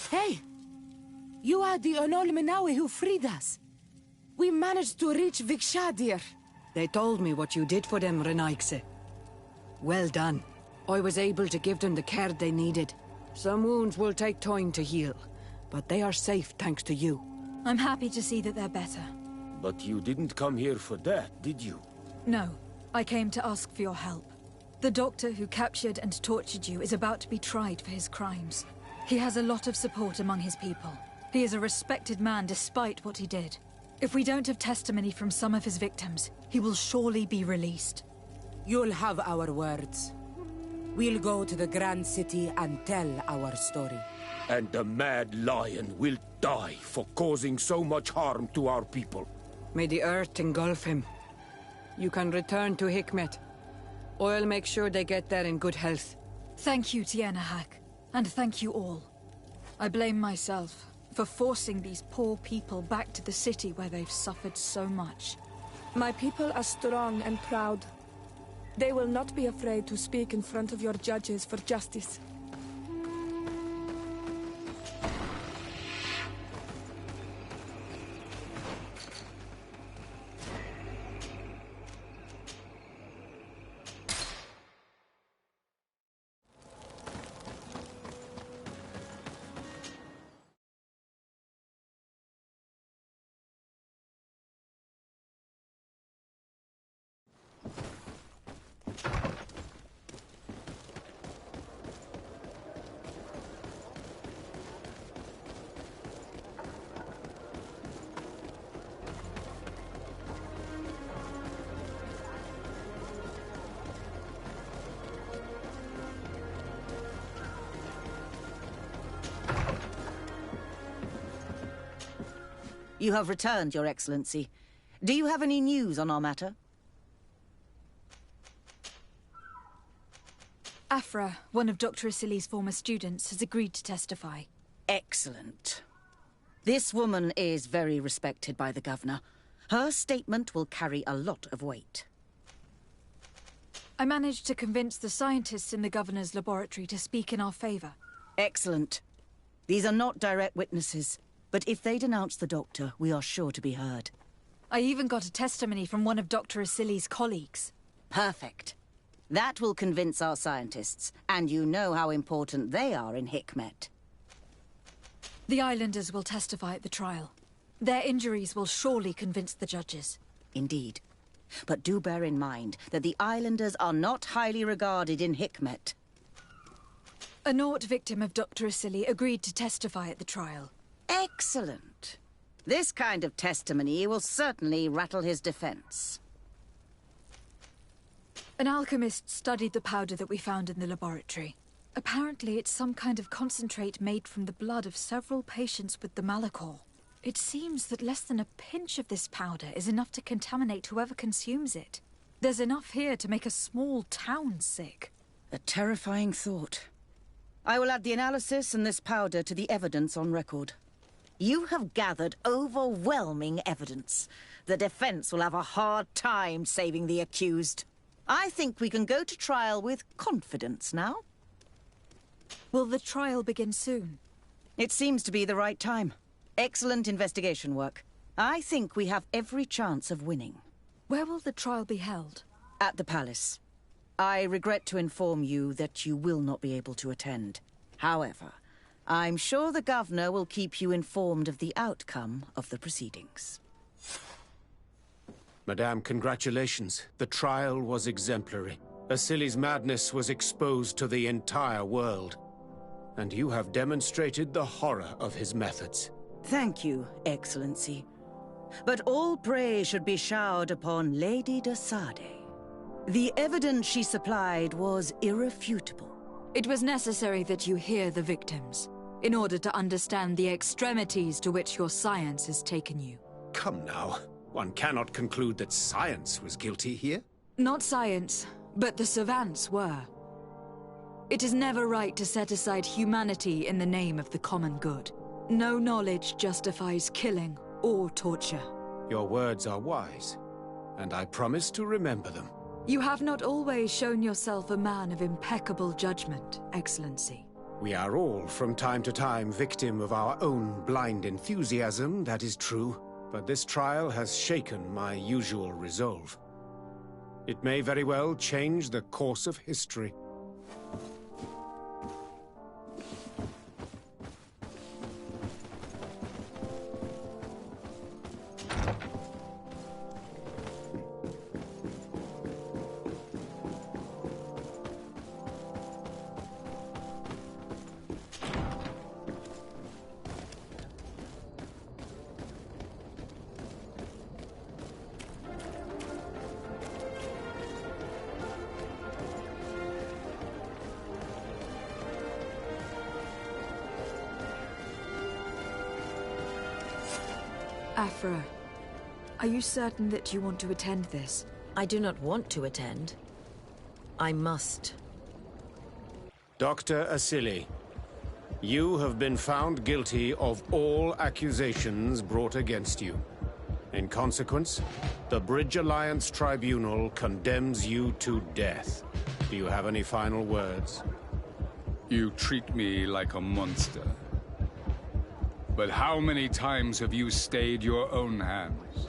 Hey! You are the Onol Menawi who freed us. We managed to reach Vikshadir.
They told me what you did for them, Renaikse. Well done. I was able to give them the care they needed. Some wounds will take time to heal, but they are safe thanks to you.
I'm happy to see that they're better.
But you didn't come here for that, did you?
No, I came to ask for your help. The doctor who captured and tortured you is about to be tried for his crimes. He has a lot of support among his people. He is a respected man despite what he did. If we don't have testimony from some of his victims, he will surely be released.
You'll have our words. We'll go to the Grand City and tell our story.
And the Mad Lion will die for causing so much harm to our people.
May the earth engulf him. You can return to Hikmet. I'll make sure they get there in good health.
Thank you, Tienahak. And thank you all. I blame myself for forcing these poor people back to the city where they've suffered so much.
My people are strong and proud. They will not be afraid to speak in front of your judges for justice.
You have returned, Your Excellency. Do you have any news on our matter?
Afra, one of Dr. Asili's former students, has agreed to testify.
Excellent. This woman is very respected by the governor. Her statement will carry a lot of weight.
I managed to convince the scientists in the governor's laboratory to speak in our favor.
Excellent. These are not direct witnesses, but if they denounce the doctor, we are sure to be heard.
I even got a testimony from one of Dr. Asili's colleagues.
Perfect. That will convince our scientists, and you know how important they are in Hikmet.
The islanders will testify at the trial. Their injuries will surely convince the judges.
Indeed. But do bear in mind that the islanders are not highly regarded in Hikmet.
A Nort victim of Dr. Asili agreed to testify at the trial.
Excellent. This kind of testimony will certainly rattle his defense.
An alchemist studied the powder that we found in the laboratory. Apparently, it's some kind of concentrate made from the blood of several patients with the Malachor. It seems that less than a pinch of this powder is enough to contaminate whoever consumes it. There's enough here to make a small town sick.
A terrifying thought. I will add the analysis and this powder to the evidence on record. You have gathered overwhelming evidence. The defense will have a hard time saving the accused. I think we can go to trial with confidence now.
Will the trial begin soon?
It seems to be the right time. Excellent investigation work. I think we have every chance of winning.
Where will the trial be held?
At the palace. I regret to inform you that you will not be able to attend. However, I'm sure the governor will keep you informed of the outcome of the proceedings.
Madame, congratulations. The trial was exemplary. Asili's madness was exposed to the entire world. And you have demonstrated the horror of his methods.
Thank you, Excellency. But all praise should be showered upon Lady de Sade. The evidence she supplied was irrefutable.
It was necessary that you hear the victims, in order to understand the extremities to which your science has taken you.
Come now. One cannot conclude that science was guilty here.
Not science, but the savants were. It is never right to set aside humanity in the name of the common good. No knowledge justifies killing or torture.
Your words are wise, and I promise to remember them.
You have not always shown yourself a man of impeccable judgment, Excellency.
We are all, from time to time, victim of our own blind enthusiasm, that is true. But this trial has shaken my usual resolve. It may very well change the course of history.
Afra, are you certain that you want to attend this?
I do not want to attend. I must.
Dr. Asili, you have been found guilty of all accusations brought against you. In consequence, the Bridge Alliance Tribunal condemns you to death. Do you have any final words?
You treat me like a monster. But how many times have you stayed your own hands?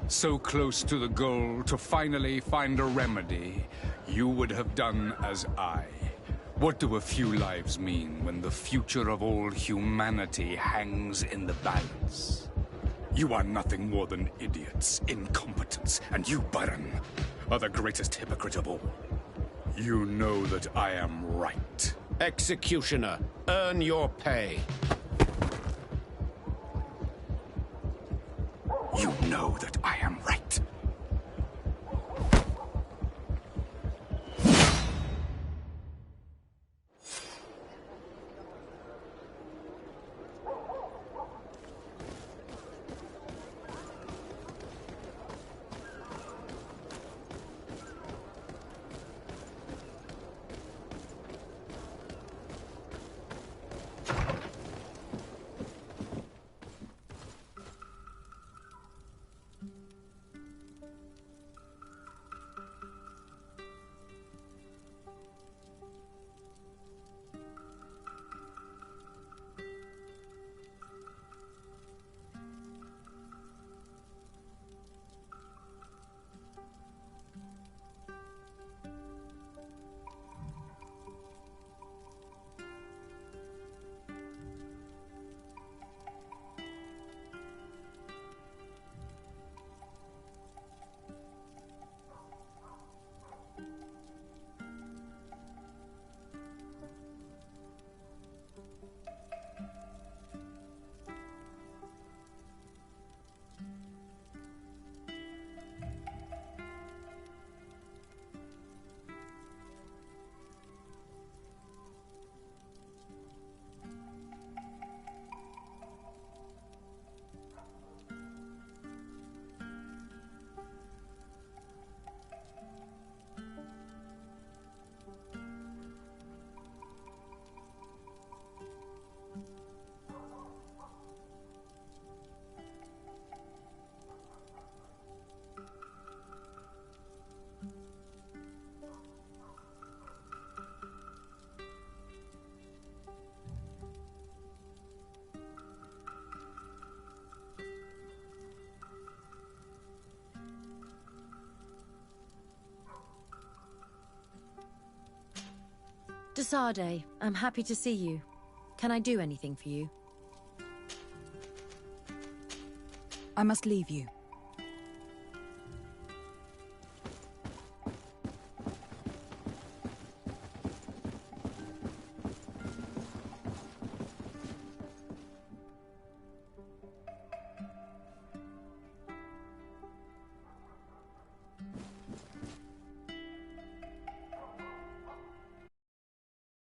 So close to the goal to finally find a remedy, you would have done as I. What do a few lives mean when the future of all humanity hangs in the balance? You are nothing more than idiots, incompetents, and you, Baron, are the greatest hypocrite of all. You know that I am right.
Executioner, earn your pay.
You know that I am right.
Dr. Sade, I'm happy to see you. Can I do anything for you?
I must leave you.